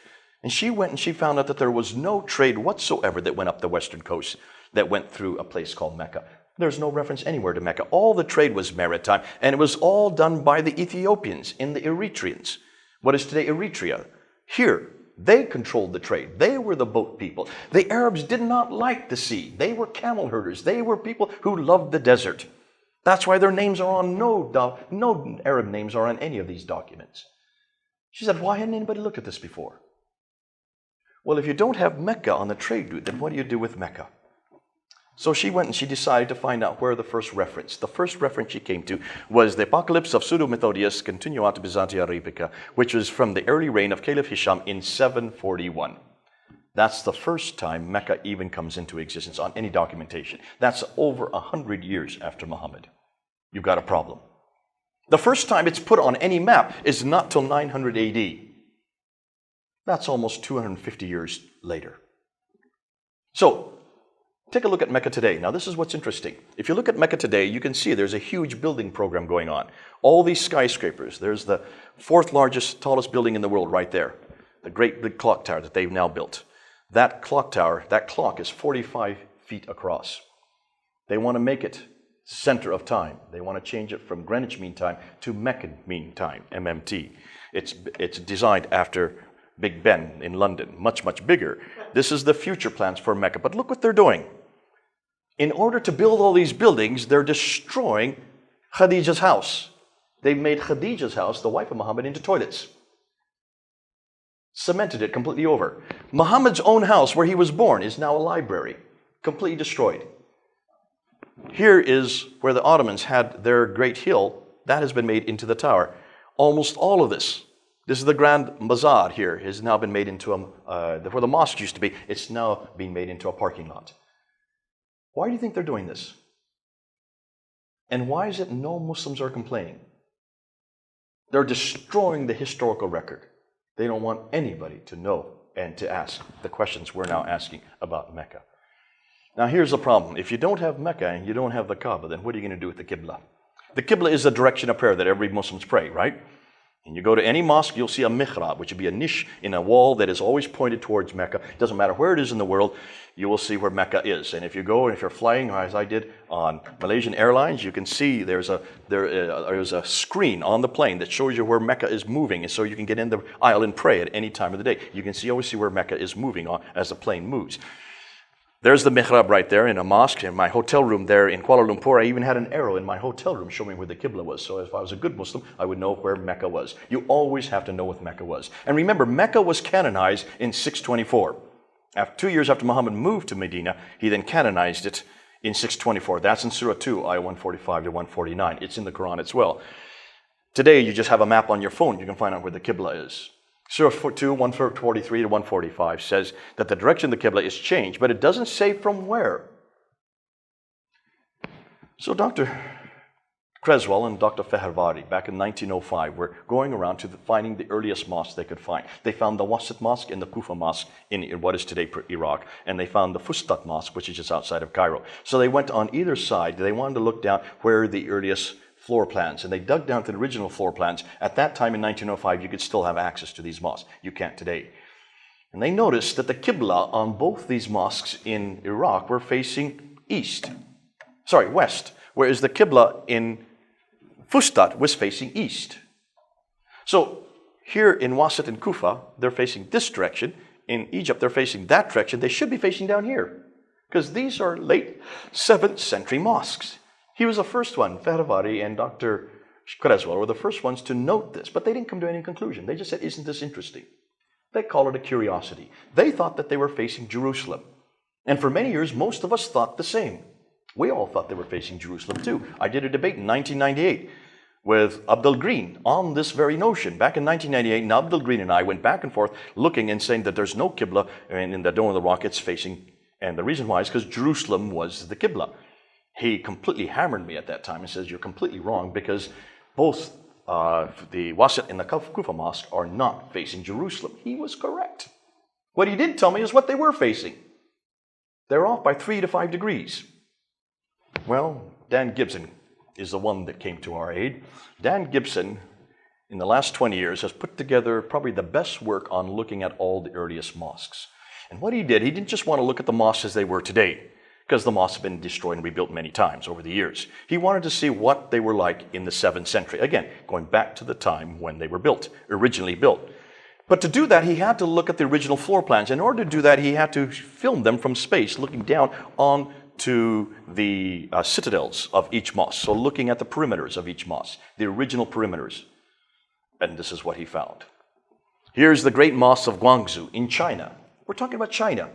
And she went and she found out that there was no trade whatsoever that went up the western coast that went through a place called Mecca. There's no reference anywhere to Mecca. All the trade was maritime, and it was all done by the Ethiopians and the Eritreans. What is today Eritrea? Here, they controlled the trade. They were the boat people. The Arabs did not like the sea. They were camel herders. They were people who loved the desert. That's why their names are on no Arab names are on any of these documents. She said, why hadn't anybody looked at this before? Well, if you don't have Mecca on the trade route, then what do you do with Mecca? So she went and she decided to find out where the first reference she came to was the Apocalypse of Pseudo-Methodius Continuata Byzantia Arabica, which was from the early reign of Caliph Hisham in 741. That's the first time Mecca even comes into existence on any documentation. That's over 100 years after Muhammad. You've got a problem. The first time it's put on any map is not till 900 AD. That's almost 250 years later. So, take a look at Mecca today. Now, this is what's interesting. If you look at Mecca today, you can see there's a huge building program going on. All these skyscrapers. There's the fourth largest, tallest building in the world right there. The great big clock tower that they've now built. That clock tower, that clock is 45 feet across. They want to make it center of time. They want to change it from Greenwich Mean Time to Meccan Mean Time, MMT. It's designed after Big Ben in London, much, much bigger. This is the future plans for Mecca. But look what they're doing. In order to build all these buildings, they're destroying Khadija's house. They've made Khadija's house, the wife of Muhammad, into toilets. Cemented it completely over. Muhammad's own house, where he was born, is now a library, completely destroyed. Here is where the Ottomans had their great hill. That has been made into the tower. Almost all of this is the Grand Bazaar here, has now been made into where the mosque used to be, it's now being made into a parking lot. Why do you think they're doing this? And why is it no Muslims are complaining? They're destroying the historical record. They don't want anybody to know and to ask the questions we're now asking about Mecca. Now here's the problem. If you don't have Mecca and you don't have the Kaaba, then what are you going to do with the Qibla? The Qibla is the direction of prayer that every Muslims pray, right? And you go to any mosque, you'll see a mihrab, which would be a niche in a wall that is always pointed towards Mecca. It doesn't matter where it is in the world, you will see where Mecca is. And if you go, and if you're flying, as I did on Malaysian Airlines, you can see there is a screen on the plane that shows you where Mecca is moving, and so you can get in the aisle and pray at any time of the day. You can always see where Mecca is moving as the plane moves. There's the mihrab right there in a mosque. In my hotel room there in Kuala Lumpur, I even had an arrow in my hotel room showing where the Qibla was. So if I was a good Muslim, I would know where Mecca was. You always have to know what Mecca was. And remember, Mecca was canonized in 624. 2 years after Muhammad moved to Medina, he then canonized it in 624. That's in Surah 2, ayah 145 to 149. It's in the Quran as well. Today, you just have a map on your phone. You can find out where the Qibla is. Surah 2, 143 to 145 says that the direction of the Qibla is changed, but it doesn't say from where. So Dr. Creswell and Dr. Fehervari, back in 1905, were going around finding the earliest mosques they could find. They found the Wasit Mosque and the Kufa Mosque in what is today Iraq, and they found the Fustat Mosque, which is just outside of Cairo. So they went on either side. They wanted to look down where the earliest floor plans, and they dug down to the original floor plans. At that time in 1905, you could still have access to these mosques. You can't today. And they noticed that the Qibla on both these mosques in Iraq were facing west, whereas the Qibla in Fustat was facing east. So here in Wasit and Kufa, they're facing this direction. In Egypt, they're facing that direction. They should be facing down here, because these are late 7th century mosques. He was the first one. Fehervari and Dr. Creswell were the first ones to note this, but they didn't come to any conclusion. They just said, isn't this interesting? They call it a curiosity. They thought that they were facing Jerusalem. And for many years, most of us thought the same. We all thought they were facing Jerusalem too. I did a debate in 1998 with Abdul Green on this very notion. Back in 1998, Abdul Green and I went back and forth looking and saying that there's no Qibla in the Dome of the Rock it's facing. And the reason why is because Jerusalem was the Qibla. He completely hammered me at that time and says, you're completely wrong, because both the Wasit and the Kufa Mosque are not facing Jerusalem. He was correct. What he didn't tell me is what they were facing. They're off by 3 to 5 degrees. Well, Dan Gibson is the one that came to our aid. Dan Gibson, in the last 20 years, has put together probably the best work on looking at all the earliest mosques. And what he didn't just want to look at the mosques as they were today, because the mosques have been destroyed and rebuilt many times over the years. He wanted to see what they were like in the 7th century. Again, going back to the time when they were originally built. But to do that, he had to look at the original floor plans. In order to do that, he had to film them from space, looking down onto the citadels of each mosque. So looking at the perimeters of each mosque, the original perimeters. And this is what he found. Here's the great mosque of Guangzhou in China. We're talking about China.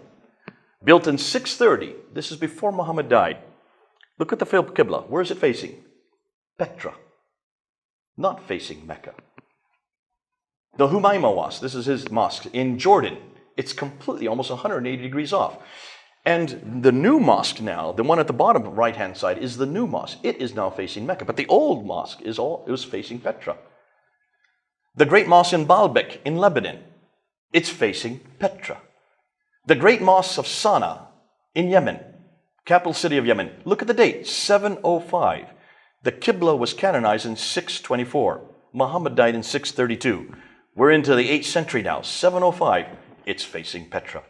Built in 630. This is before Muhammad died. Look at the Qibla. Where is it facing? Petra. Not facing Mecca. The Humayma Mosque, this is his mosque in Jordan. It's completely almost 180 degrees off. And the new mosque now, the one at the bottom right-hand side, is the new mosque. It is now facing Mecca. But the old mosque it was facing Petra. The great mosque in Baalbek in Lebanon, it's facing Petra. The great mosque of Sana'a in Yemen, capital city of Yemen. Look at the date, 705. The Qibla was canonized in 624. Muhammad died in 632. We're into the 8th century now, 705. It's facing Petra.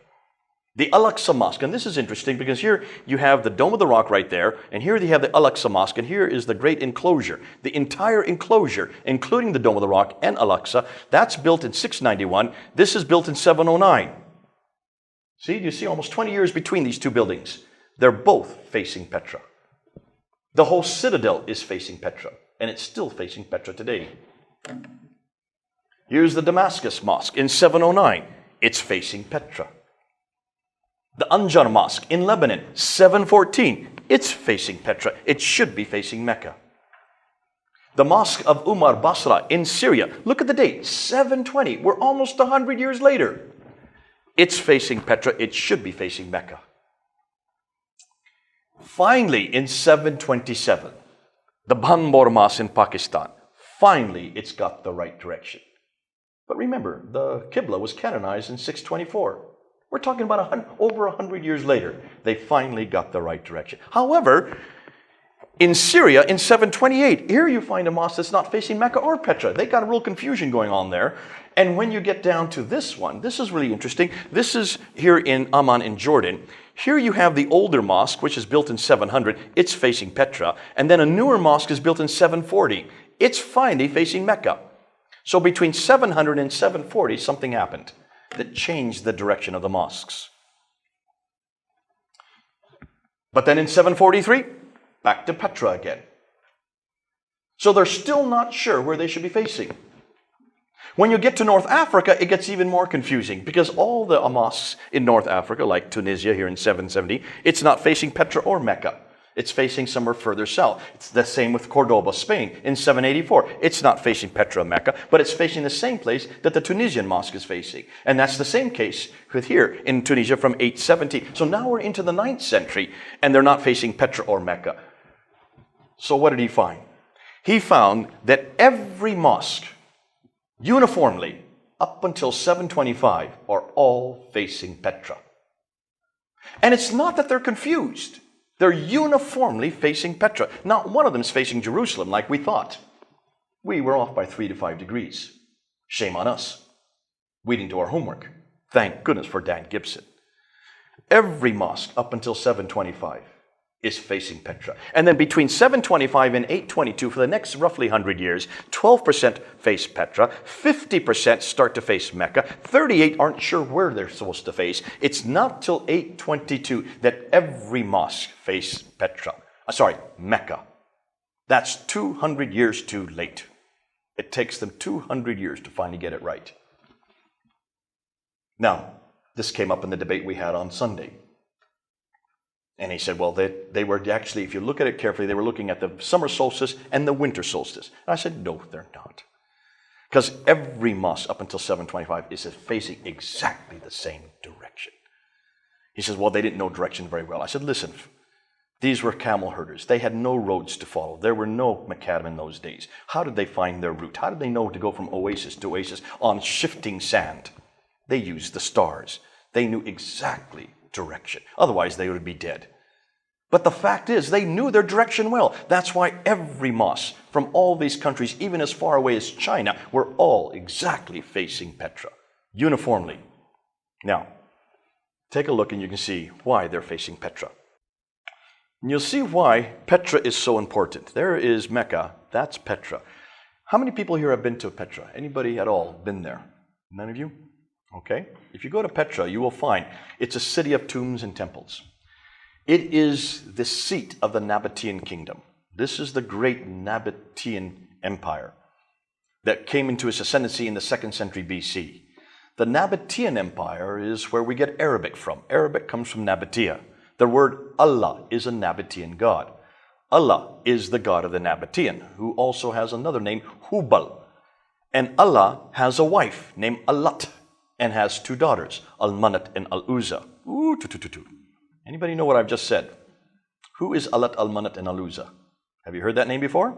The Al-Aqsa Mosque, and this is interesting because here you have the Dome of the Rock right there, and here you have the Al-Aqsa Mosque, and here is the great enclosure. The entire enclosure, including the Dome of the Rock and Al-Aqsa, that's built in 691. This is built in 709. See, you see almost 20 years between these two buildings. They're both facing Petra. The whole citadel is facing Petra, and it's still facing Petra today. Here's the Damascus Mosque in 709. It's facing Petra. The Anjar Mosque in Lebanon, 714. It's facing Petra. It should be facing Mecca. The Mosque of Umar Basra in Syria. Look at the date, 720. We're almost 100 years later. It's facing Petra. It should be facing Mecca. Finally, in 727, the Banbor Mosque in Pakistan. Finally, it's got the right direction. But remember, the Qibla was canonized in 624. We're talking about over 100 years later. They finally got the right direction. However, in Syria, in 728, here you find a mosque that's not facing Mecca or Petra. They got a real confusion going on there. And when you get down to this one, this is really interesting. This is here in Amman in Jordan. Here you have the older mosque, which is built in 700. It's facing Petra. And then a newer mosque is built in 740. It's finally facing Mecca. So between 700 and 740, something happened that changed the direction of the mosques. But then in 743, back to Petra again. So they're still not sure where they should be facing. When you get to North Africa, it gets even more confusing because all the mosques in North Africa, like Tunisia here in 770, it's not facing Petra or Mecca. It's facing somewhere further south. It's the same with Cordoba, Spain, in 784. It's not facing Petra, Mecca, but it's facing the same place that the Tunisian mosque is facing. And that's the same case with here in Tunisia from 870. So now we're into the 9th century, and they're not facing Petra or Mecca. So what did he find? He found that every mosque, uniformly, up until 725, are all facing Petra. And it's not that they're confused. They're uniformly facing Petra. Not one of them is facing Jerusalem like we thought. We were off by 3 to 5 degrees. Shame on us. We didn't do our homework. Thank goodness for Dan Gibson. Every mosque up until 725 is facing Petra. And then between 725 and 822, for the next roughly 100 years, 12% face Petra, 50% start to face Mecca, 38 aren't sure where they're supposed to face. It's not till 822 that every mosque face Mecca. That's 200 years too late. It takes them 200 years to finally get it right. Now, this came up in the debate we had on Sunday. And he said, well, they were actually, if you look at it carefully, they were looking at the summer solstice and the winter solstice. And I said, no, they're not. Because every mosque up until 725 is facing exactly the same direction. He says, well, they didn't know direction very well. I said, listen, these were camel herders. They had no roads to follow. There were no macadam in those days. How did they find their route? How did they know to go from oasis to oasis on shifting sand? They used the stars. They knew exactly direction. Otherwise, they would be dead. But the fact is, they knew their direction well. That's why every mosque from all these countries, even as far away as China, were all exactly facing Petra, uniformly. Now, take a look and you can see why they're facing Petra. And you'll see why Petra is so important. There is Mecca, that's Petra. How many people here have been to Petra? Anybody at all been there? None of you? Okay. If you go to Petra, you will find it's a city of tombs and temples. It is the seat of the Nabatean kingdom. This is the great Nabatean empire that came into its ascendancy in the 2nd century BC. The Nabatean empire is where we get Arabic from. Arabic comes from Nabatea. The word Allah is a Nabatean god. Allah is the god of the Nabatean, who also has another name, Hubal. And Allah has a wife named Allat, and has 2 daughters, Al-Manat and Al-Uzza. Anybody know what I've just said? Who is Allat, Al-Manat, and Al-Uzza? Have you heard that name before?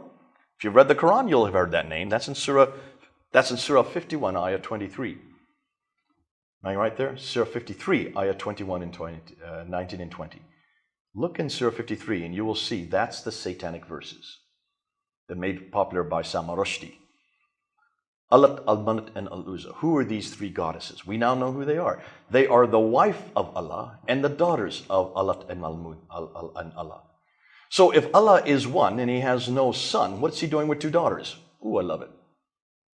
If you've read the Quran, you'll have heard that name. That's in Surah 51, Ayah 23. Am I right there? Surah 53, Ayah 21 and 19 and 20. Look in Surah 53 and you will see that's the satanic verses that made popular by Salman Rushdie. Alat, Al-Manat, and Al-Uzza. Who are these three goddesses? We now know who they are. They are the wife of Allah and the daughters of Alat and Allah. So if Allah is one and He has no son, what's He doing with two daughters? Ooh, I love it.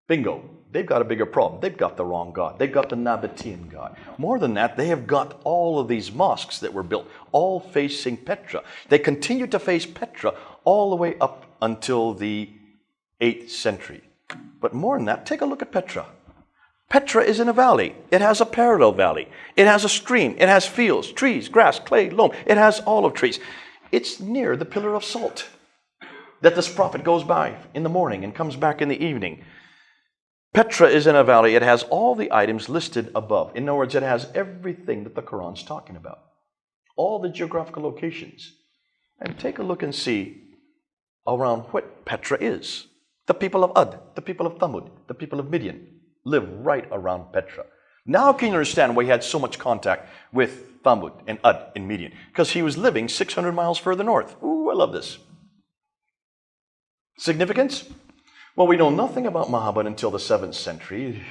Bingo. They've got a bigger problem. They've got the wrong God. They've got the Nabatean God. More than that, they have got all of these mosques that were built, all facing Petra. They continue to face Petra all the way up until the 8th century. But more than that, take a look at Petra. Petra is in a valley. It has a parallel valley. It has a stream. It has fields, trees, grass, clay, loam. It has olive trees. It's near the pillar of salt that this prophet goes by in the morning and comes back in the evening. Petra is in a valley. It has all the items listed above. In other words, it has everything that the Quran's talking about. All the geographical locations. And take a look and see around what Petra is. The people of Ad, the people of Thamud, the people of Midian live right around Petra. Now can you understand why he had so much contact with Thamud and Ad in Midian? Because he was living 600 miles further north. Ooh, I love this. Significance? Well, we know nothing about Muhammad until the 7th century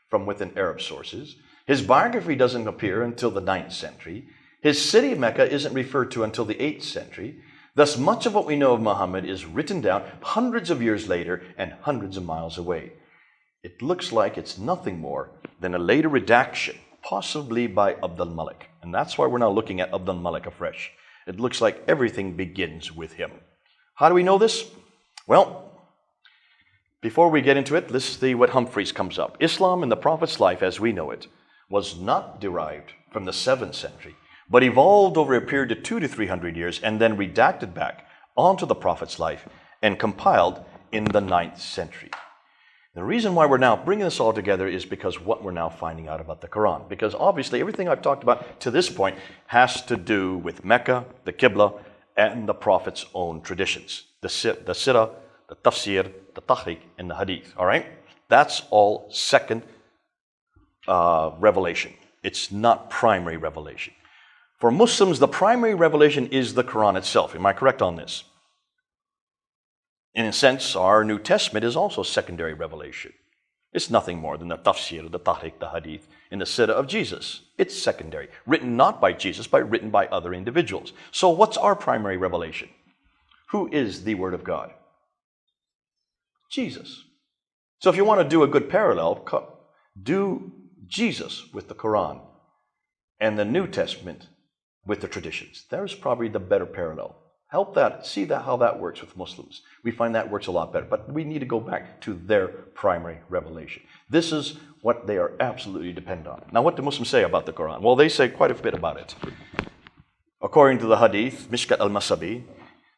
from within Arab sources. His biography doesn't appear until the 9th century. His city of Mecca isn't referred to until the 8th century. Thus, much of what we know of Muhammad is written down hundreds of years later and hundreds of miles away. It looks like it's nothing more than a later redaction, possibly by Abd al-Malik. And that's why we're now looking at Abd al-Malik afresh. It looks like everything begins with him. How do we know this? Well, before we get into it, let's see what Humphreys comes up. Islam and the Prophet's life as we know it was not derived from the 7th century, but evolved over a period of 200 to 300 years and then redacted back onto the Prophet's life and compiled in the 9th century. The reason why we're now bringing this all together is because what we're now finding out about the Quran. Because obviously everything I've talked about to this point has to do with Mecca, the Qibla, and the Prophet's own traditions. The Sirah, the Tafsir, the Tahriq, and the Hadith. All right? That's all second revelation. It's not primary revelation. For Muslims, the primary revelation is the Quran itself. Am I correct on this? In a sense, our New Testament is also secondary revelation. It's nothing more than the Tafsir, the Tahriq, the Hadith, and the Sirah of Jesus. It's secondary. Written not by Jesus, but written by other individuals. So what's our primary revelation? Who is the Word of God? Jesus. So if you want to do a good parallel, do Jesus with the Quran and the New Testament with the traditions. There's probably the better parallel. Help that, see that how that works with Muslims. We find that works a lot better, but we need to go back to their primary revelation. This is what they are absolutely dependent on. Now, what do Muslims say about the Quran? Well, they say quite a bit about it. According to the Hadith, Mishkat al-Masabi,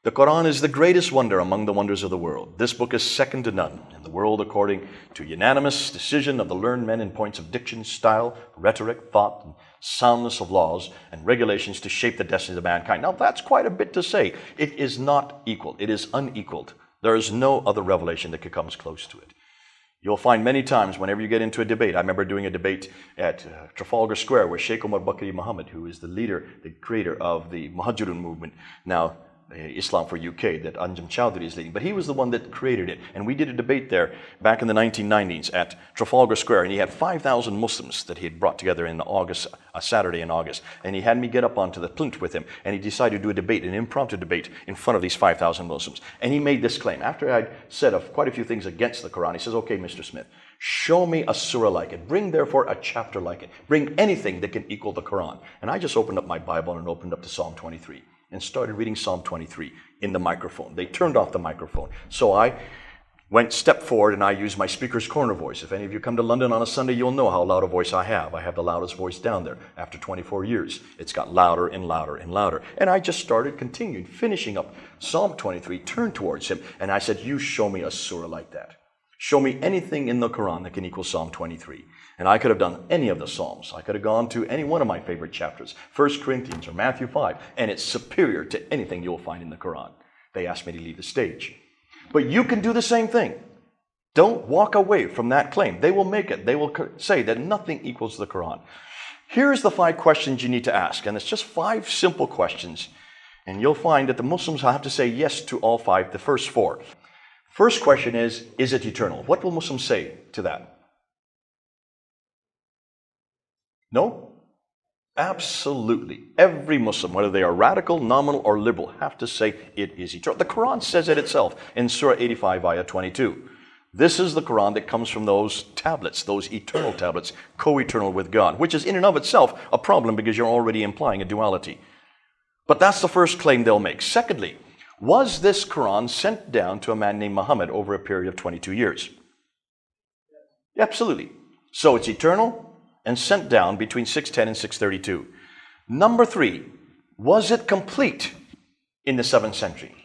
the Quran is the greatest wonder among the wonders of the world. This book is second to none in the world according to unanimous decision of the learned men in points of diction, style, rhetoric, thought, and soundness of laws and regulations to shape the destinies of mankind. Now that's quite a bit to say. It is not equal. It is unequaled. There is no other revelation that comes close to it. You'll find many times whenever you get into a debate. I remember doing a debate at Trafalgar Square where Sheikh Omar Bakri Muhammad, who is the leader, the creator of the Muhajirun movement, now Islam for UK, that Anjum Chowdhury is leading. But he was the one that created it. And we did a debate there back in the 1990s at Trafalgar Square. And he had 5,000 Muslims that he had brought together in August, a Saturday in August. And he had me get up onto the plinth with him. And he decided to do a debate, an impromptu debate, in front of these 5,000 Muslims. And he made this claim. After I'd said quite a few things against the Quran, he says, okay, Mr. Smith, show me a surah like it. Bring, therefore, a chapter like it. Bring anything that can equal the Quran. And I just opened up my Bible and opened up to Psalm 23. And started reading Psalm 23 in the microphone. They turned off the microphone. So I went step forward and I used my speaker's corner voice. If any of you come to London on a Sunday, you'll know how loud a voice I have. I have the loudest voice down there. After 24 years, it's got louder and louder and louder. And I just continued, finishing up Psalm 23, turned towards him, and I said, you show me a surah like that. Show me anything in the Quran that can equal Psalm 23. And I could have done any of the Psalms. I could have gone to any one of my favorite chapters, 1 Corinthians or Matthew 5, and it's superior to anything you'll find in the Quran. They asked me to leave the stage. But you can do the same thing. Don't walk away from that claim. They will make it. They will say that nothing equals the Quran. Here's the 5 questions you need to ask, and it's just 5 simple questions. And you'll find that the Muslims have to say yes to all 5, the first 4. First question is it eternal? What will Muslims say to that? No? Absolutely. Every Muslim, whether they are radical, nominal, or liberal, have to say it is eternal. The Quran says it itself in Surah 85, Ayah 22. This is the Quran that comes from those tablets, those eternal tablets, co-eternal with God, which is in and of itself a problem because you're already implying a duality. But that's the first claim they'll make. Secondly, was this Quran sent down to a man named Muhammad over a period of 22 years? Absolutely. So it's eternal and sent down between 610 and 632. Number 3, was it complete in the 7th century?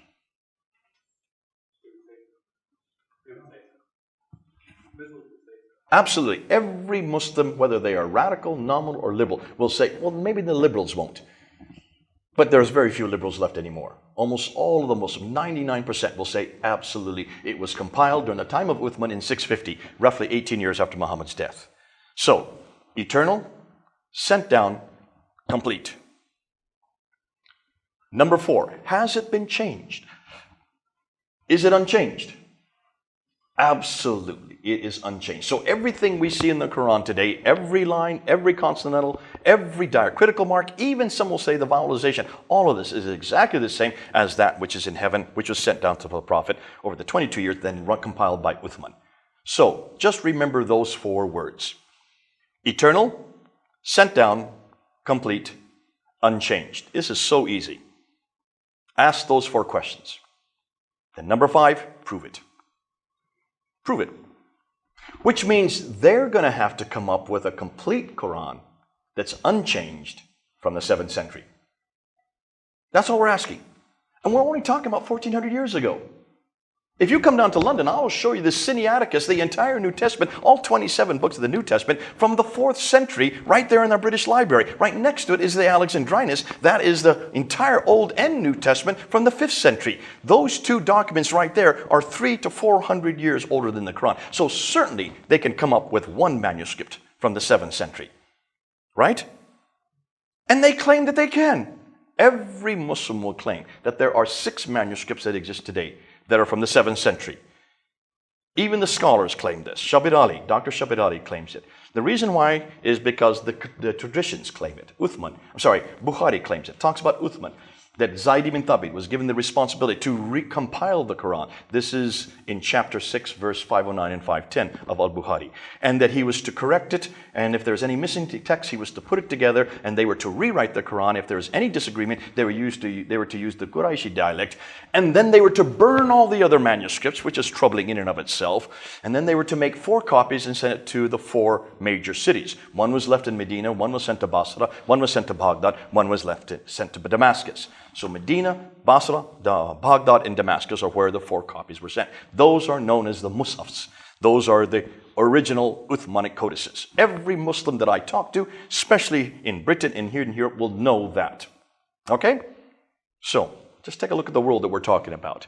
Absolutely. Every Muslim, whether they are radical, nominal, or liberal, will say, well, maybe the liberals won't. But there's very few liberals left anymore. Almost all of the Muslims, 99%, will say absolutely. It was compiled during the time of Uthman in 650, roughly 18 years after Muhammad's death. So, eternal, sent down, complete. Number 4, has it been changed? Is it unchanged? Absolutely, it is unchanged. So everything we see in the Quran today, every line, every consonantal, every diacritical mark, even some will say the vowelization, all of this is exactly the same as that which is in heaven, which was sent down to the Prophet over the 22 years, then compiled by Uthman. So just remember those 4 words. Eternal, sent down, complete, unchanged. This is so easy. Ask those 4 questions. Then number 5, prove it. Prove it. Which means they're going to have to come up with a complete Quran that's unchanged from the 7th century. That's all we're asking. And we're only talking about 1400 years ago. If you come down to London, I will show you the Sinaiticus, the entire New Testament, all 27 books of the New Testament from the 4th century, right there in our British Library. Right next to it is the Alexandrinus. That is the entire Old and New Testament from the 5th century. Those 2 documents right there are 300 to 400 years older than the Quran. So certainly they can come up with 1 manuscript from the 7th century. Right? And they claim that they can. Every Muslim will claim that there are 6 manuscripts that exist today that are from the 7th century. Even the scholars claim this. Shabir Ali, Dr. Shabir Ali claims it. The reason why is because the traditions claim it. Bukhari claims it. Talks about Uthman, that Zayd ibn Thabit was given the responsibility to recompile the Quran. This is in chapter 6, verse 509 and 510 of Al-Bukhari. And that he was to correct it, and if there's any missing text, he was to put it together, and they were to rewrite the Quran. If there was any disagreement, they were to use the Quraishi dialect, and then they were to burn all the other manuscripts, which is troubling in and of itself, and then they were to make 4 copies and send it to the 4 major cities. One was left in Medina, one was sent to Basra, one was sent to Baghdad, one was sent to Damascus. So Medina, Basra, Baghdad, and Damascus are where the 4 copies were sent. Those are known as the Mus'hafs. Those are the original Uthmanic codices. Every Muslim that I talk to, especially in Britain and here in Europe, will know that. Okay? So, just take a look at the world that we're talking about.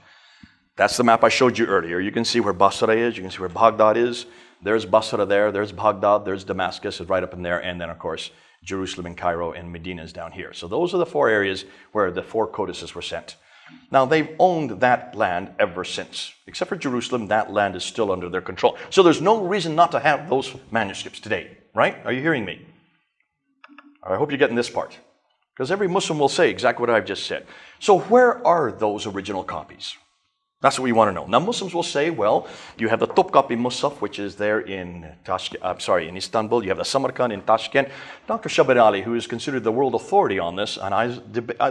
That's the map I showed you earlier. You can see where Basra is, you can see where Baghdad is. There's Basra there, there's Baghdad, there's Damascus, is right up in there, and then of course, Jerusalem and Cairo and Medina is down here. So those are the 4 areas where the 4 codices were sent. Now they've owned that land ever since. Except for Jerusalem, that land is still under their control. So there's no reason not to have those manuscripts today, right? Are you hearing me? I hope you're getting this part. Because every Muslim will say exactly what I've just said. So where are those original copies? That's what we want to know. Now Muslims will say, well, you have the Topkapi Musaf, which is there in in Istanbul. You have the Samarkand in Tashkent. Dr. Shabir Ali, who is considered the world authority on this, and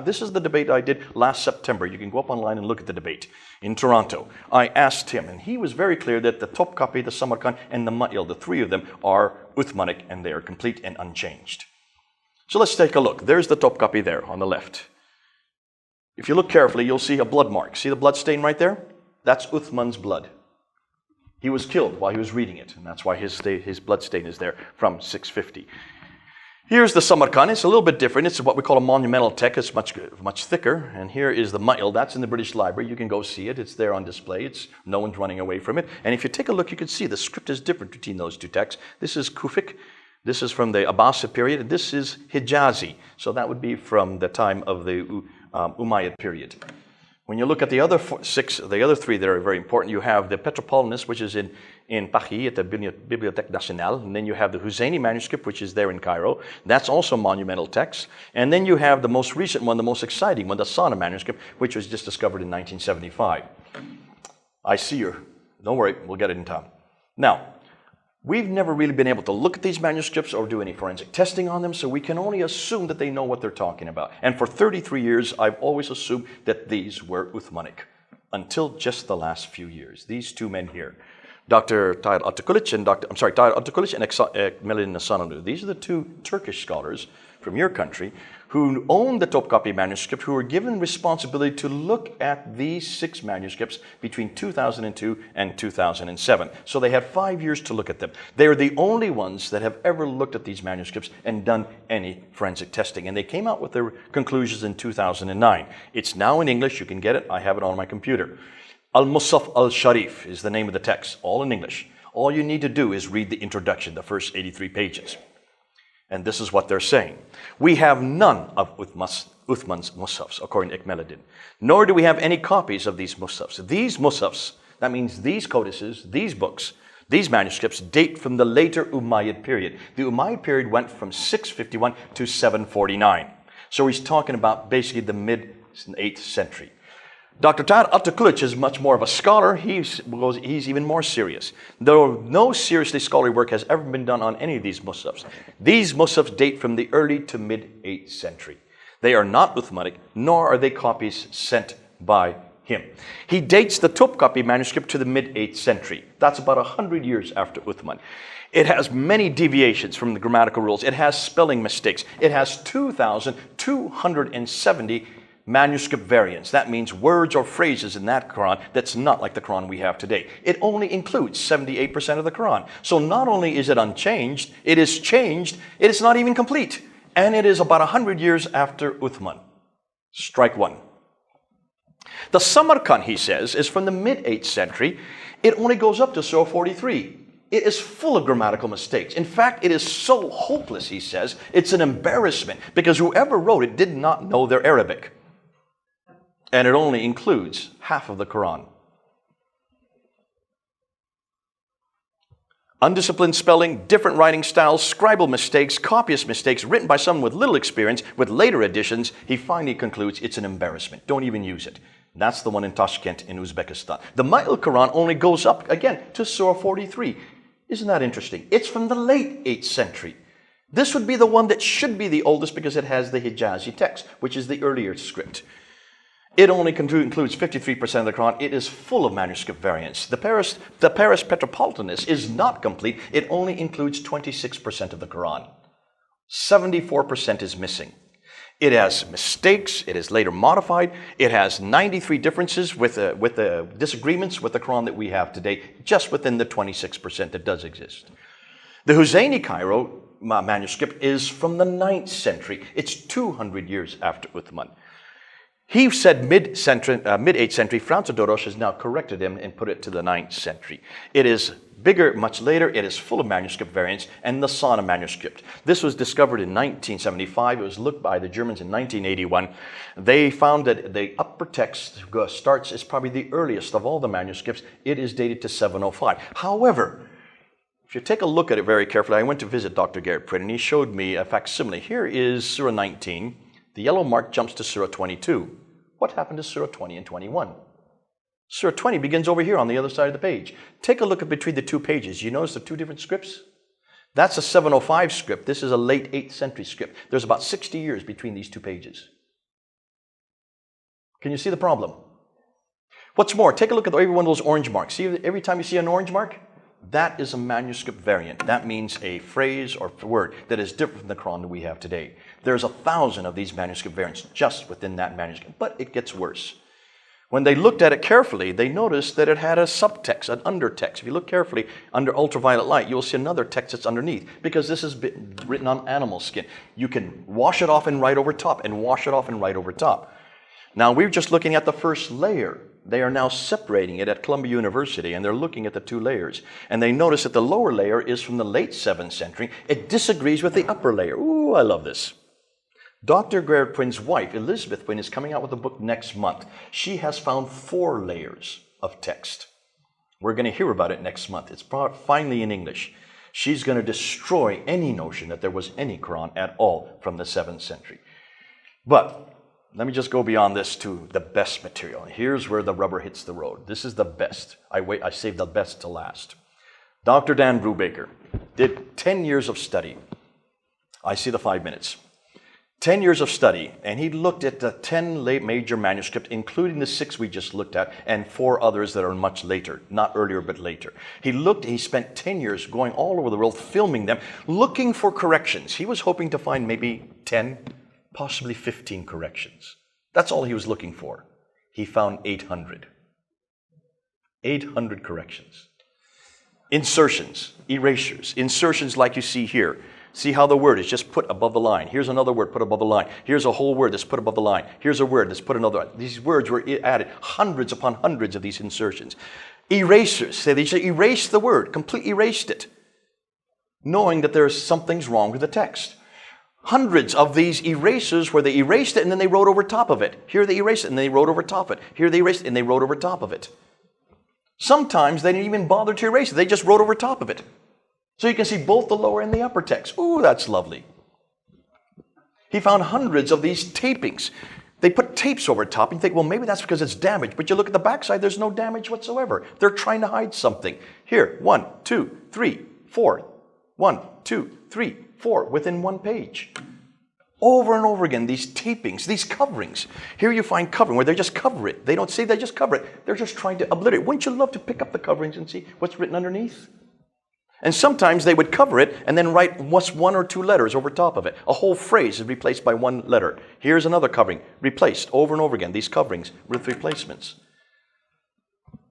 this is the debate I did last September. You can go up online and look at the debate in Toronto. I asked him, and he was very clear that the Topkapi, the Samarkand, and the Ma'il, the 3 of them, are Uthmanic, and they are complete and unchanged. So let's take a look. There's the Topkapi there on the left. If you look carefully, you'll see a blood mark. See the blood stain right there? That's Uthman's blood. He was killed while he was reading it, and that's why his blood stain is there from 650. Here's the Samarkand. It's a little bit different. It's what we call a monumental text. It's much thicker. And here is the Ma'il. That's in the British Library. You can go see it. It's there on display. No one's running away from it. And if you take a look, you can see the script is different between those 2 texts. This is Kufic. This is from the Abbasid period. And this is Hijazi. So that would be from the time of the Umayyad period. When you look at the other the other three that are very important, you have the Petropolitanus, which is in Paris at the Bibliothèque Nationale, and then you have the Husseini manuscript, which is there in Cairo. That's also a monumental text. And then you have the most recent one, the most exciting one, the Sana manuscript, which was just discovered in 1975. I see you. Don't worry, we'll get it in time. Now, we've never really been able to look at these manuscripts or do any forensic testing on them, so we can only assume that they know what they're talking about. And for 33 years, I've always assumed that these were Uthmanic, until just the last few years. These two men here, Dr. Tahir Atakulic and Melin Nasanoglu. These are the two Turkish scholars from your country who own the Topkapi manuscript, who were given responsibility to look at these 6 manuscripts between 2002 and 2007. So they had 5 years to look at them. They are the only ones that have ever looked at these manuscripts and done any forensic testing. And they came out with their conclusions in 2009. It's now in English. You can get it. I have it on my computer. Al-Musaf al-Sharif is the name of the text, all in English. All you need to do is read the introduction, the first 83 pages. And this is what they're saying. We have none of Uthman's Musafs, according to Ikmeluddin, nor do we have any copies of these Musafs. These Musafs, that means these codices, these books, these manuscripts date from the later Umayyad period. The Umayyad period went from 651 to 749. So he's talking about basically the mid-8th century. Dr. Tahir Atakulic is much more of a scholar. He's even more serious. Though no seriously scholarly work has ever been done on any of these Musafs. These Musafs date from the early to mid-8th century. They are not Uthmanic, nor are they copies sent by him. He dates the Topkapi manuscript to the mid-8th century. That's about 100 years after Uthman. It has many deviations from the grammatical rules. It has spelling mistakes. It has 2,270 manuscript variants. That means words or phrases in that Quran that's not like the Quran we have today. It only includes 78% of the Quran. So not only is it unchanged, it is changed, it is not even complete. And it is about 100 years after Uthman. Strike one. The Samarkand, he says, is from the mid-8th century. It only goes up to Surah 43. It is full of grammatical mistakes. In fact, it is so hopeless, he says, it's an embarrassment because whoever wrote it did not know their Arabic. And it only includes half of the Quran. Undisciplined spelling, different writing styles, scribal mistakes, copyist mistakes, written by someone with little experience, with later additions, he finally concludes it's an embarrassment. Don't even use it. That's the one in Tashkent in Uzbekistan. The Ma'il Quran only goes up, again, to Surah 43. Isn't that interesting? It's from the late 8th century. This would be the one that should be the oldest because it has the Hijazi text, which is the earlier script. It only includes 53% of the Quran. It is full of manuscript variants. The Paris Petropolitanus is not complete. It only includes 26% of the Quran. 74% is missing. It has mistakes. It is later modified. It has 93 differences with the disagreements with the Quran that we have today, just within the 26% that does exist. The Husseini Cairo manuscript is from the 9th century. It's 200 years after Uthman. He said mid-8th century. Franz Dorosch has now corrected him and put it to the 9th century. It is bigger, much later. It is full of manuscript variants, and the Sana manuscript. This was discovered in 1975. It was looked by the Germans in 1981. They found that the upper text is probably the earliest of all the manuscripts. It is dated to 705. However, if you take a look at it very carefully, I went to visit Dr. Garrett Pritt, and he showed me a facsimile. Here is Surah 19. The yellow mark jumps to Surah 22. What happened to Surah 20 and 21? Surah 20 begins over here on the other side of the page. Take a look at between the two pages. You notice the two different scripts? That's a 705 script. This is a late 8th century script. There's about 60 years between these two pages. Can you see the problem? What's more, take a look at every one of those orange marks. See, every time you see an orange mark, that is a manuscript variant. That means a phrase or word that is different from the Quran that we have today. There's 1,000 of these manuscript variants just within that manuscript, but it gets worse. When they looked at it carefully, they noticed that it had a subtext, an undertext. If you look carefully under ultraviolet light, you'll see another text that's underneath because this is written on animal skin. You can wash it off and write over top and wash it off and write over top. Now, we're just looking at the first layer. They are now separating it at Columbia University, and they're looking at the two layers. And they notice that the lower layer is from the late 7th century. It disagrees with the upper layer. Ooh, I love this. Dr. Gerard Quinn's wife, Elizabeth Quinn, is coming out with a book next month. She has found 4 layers of text. We're going to hear about it next month. It's finally in English. She's going to destroy any notion that there was any Quran at all from the 7th century. But let me just go beyond this to the best material. Here's where the rubber hits the road. This is the best. I saved the best to last. Dr. Dan Brubaker did 10 years of study. I see the 5 minutes. 10 years of study, and he looked at the 10 major manuscripts, including the 6 we just looked at, and 4 others that are much later, not earlier, but later. He spent 10 years going all over the world, filming them, looking for corrections. He was hoping to find maybe 10, possibly 15 corrections. That's all he was looking for. He found 800. 800 corrections. Insertions, erasures, insertions like you see here. See how the word is just put above the line. Here's another word put above the line. Here's a whole word that's put above the line. Here's a word that's put another line. These words were added, hundreds upon hundreds of these insertions. Erasers, they erased the word, completely erased it, knowing that there's something's wrong with the text. Hundreds of these erasers where they erased it and then they wrote over top of it. Here they erased it and they wrote over top of it. Here they erased it and they wrote over top of it. Sometimes they didn't even bother to erase it. They just wrote over top of it. So you can see both the lower and the upper text. Ooh, that's lovely. He found hundreds of these tapings. They put tapes over top and you think, well, maybe that's because it's damaged. But you look at the backside, there's no damage whatsoever. They're trying to hide something. Here, 1, 2, 3, 4. 1, 2, 3, 4 within one page. Over and over again, these tapings, these coverings. Here you find covering where they just cover it. They don't say they just cover it. They're just trying to obliterate. Wouldn't you love to pick up the coverings and see what's written underneath? And sometimes they would cover it and then write what's 1 or 2 letters over top of it. A whole phrase is replaced by 1 letter. Here's another covering, replaced over and over again, these coverings with replacements.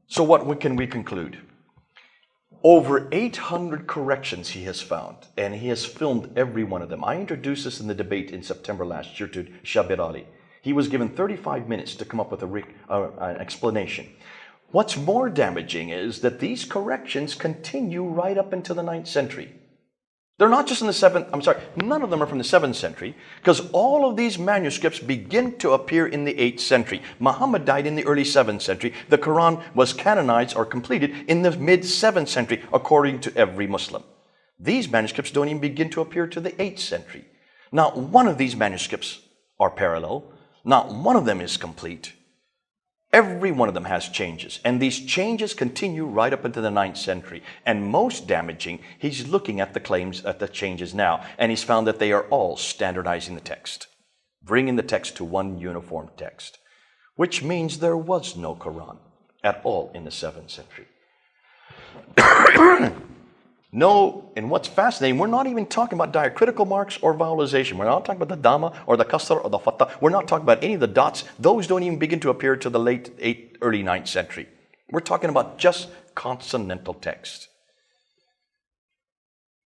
So what can we conclude? Over 800 corrections he has found, and he has filmed every one of them. I introduced this in the debate in September last year to Shabir Ali. He was given 35 minutes to come up with an explanation. What's more damaging is that these corrections continue right up into the 9th century. They're not just in the 7th, none of them are from the 7th century, because all of these manuscripts begin to appear in the 8th century. Muhammad died in the early 7th century. The Quran was canonized or completed in the mid-7th century, according to every Muslim. These manuscripts don't even begin to appear to the 8th century. Not one of these manuscripts are parallel. Not one of them is complete. Every one of them has changes, and these changes continue right up into the 9th century. And most damaging, he's looking at the claims, at the changes now, and he's found that they are all standardizing the text, bringing the text to one uniform text, which means there was no Quran at all in the 7th century. No, and what's fascinating, we're not even talking about diacritical marks or vowelization. We're not talking about the Dhamma or the Kasra or the Fatha. We're not talking about any of the dots. Those don't even begin to appear to the late 8th, early 9th century. We're talking about just consonantal text.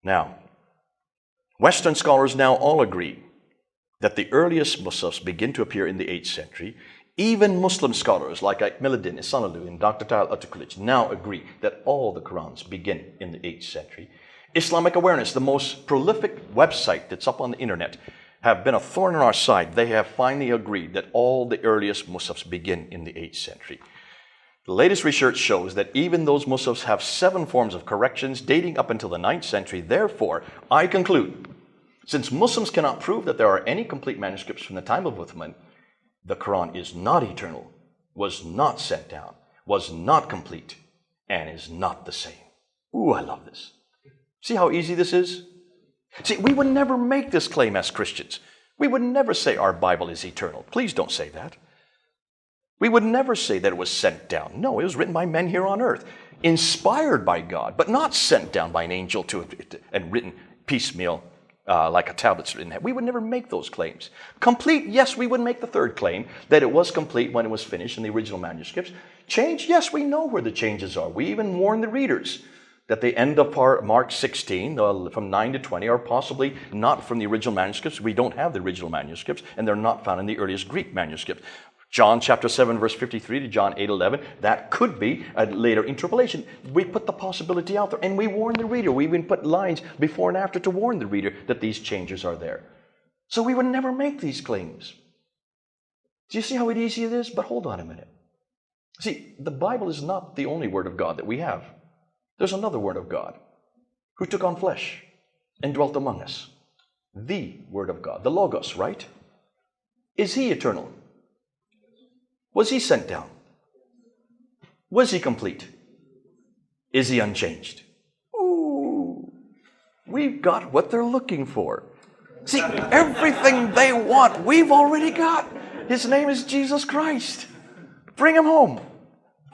Now, Western scholars now all agree that the earliest Musafs begin to appear in the 8th century. Even Muslim scholars like Akmiluddin Ihsanuddin and Dr. Tal Atakulich now agree that all the Qurans begin in the 8th century. Islamic Awareness, the most prolific website that's up on the internet, have been a thorn in our side. They have finally agreed that all the earliest Musafs begin in the 8th century. The latest research shows that even those Musafs have 7 forms of corrections dating up until the 9th century. Therefore, I conclude, since Muslims cannot prove that there are any complete manuscripts from the time of Uthman, the Quran is not eternal, was not sent down, was not complete, and is not the same. Ooh, I love this. See how easy this is? See, we would never make this claim as Christians. We would never say our Bible is eternal. Please don't say that. We would never say that it was sent down. No, it was written by men here on earth, inspired by God, but not sent down by an angel and written piecemeal like a tablet's written. We would never make those claims. Complete, yes, we would make the third claim, that it was complete when it was finished in the original manuscripts. Change, yes, we know where the changes are. We even warn the readers that the end of Mark 16, from 9 to 20, are possibly not from the original manuscripts. We don't have the original manuscripts, and they're not found in the earliest Greek manuscripts. John chapter 7, verse 53 to John 8:11, that could be a later interpolation. We put the possibility out there, and we warn the reader. We even put lines before and after to warn the reader that these changes are there. So we would never make these claims. Do you see how easy it is? But hold on a minute. See, the Bible is not the only Word of God that we have. There's another Word of God who took on flesh and dwelt among us. The Word of God, the Logos, right? Is He eternal? Was He sent down? Was He complete? Is He unchanged? Ooh, we've got what they're looking for. See, everything they want, we've already got. His name is Jesus Christ. Bring Him home.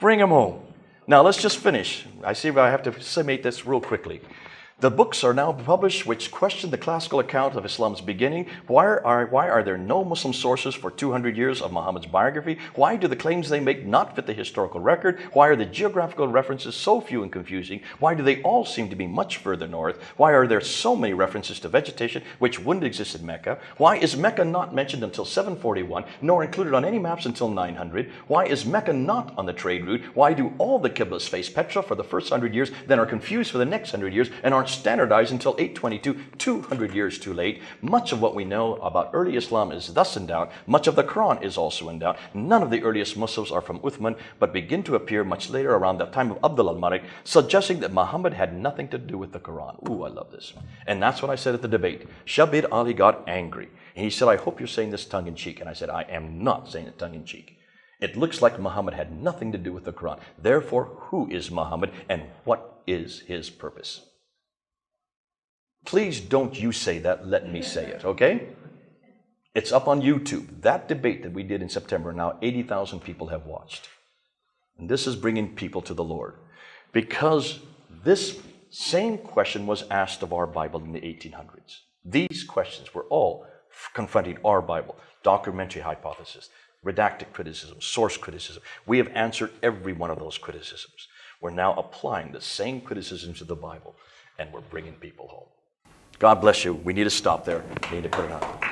Bring Him home. Now, let's just finish. I see I have to summate this real quickly. The books are now published which question the classical account of Islam's beginning. Why are there no Muslim sources for 200 years of Muhammad's biography? Why do the claims they make not fit the historical record? Why are the geographical references so few and confusing? Why do they all seem to be much further north? Why are there so many references to vegetation which wouldn't exist in Mecca? Why is Mecca not mentioned until 741, nor included on any maps until 900? Why is Mecca not on the trade route? Why do all the Qiblas face Petra for the first 100 years, then are confused for the next 100 years, and aren't standardized until 822, 200 years too late? Much of what we know about early Islam is thus in doubt. Much of the Qur'an is also in doubt. None of the earliest Muslims are from Uthman, but begin to appear much later around the time of Abdul al-Malik, suggesting that Muhammad had nothing to do with the Qur'an. Ooh, I love this. And that's what I said at the debate. Shabir Ali got angry. And he said, I hope you're saying this tongue-in-cheek. And I said, I am not saying it tongue-in-cheek. It looks like Muhammad had nothing to do with the Qur'an. Therefore, who is Muhammad and what is his purpose? Please don't you say that, let me say it, okay? It's up on YouTube. That debate that we did in September, now 80,000 people have watched. And this is bringing people to the Lord. Because this same question was asked of our Bible in the 1800s. These questions were all confronting our Bible. Documentary hypothesis, redacted criticism, source criticism. We have answered every one of those criticisms. We're now applying the same criticisms to the Bible, and we're bringing people home. God bless you. We need to stop there. We need to put it out.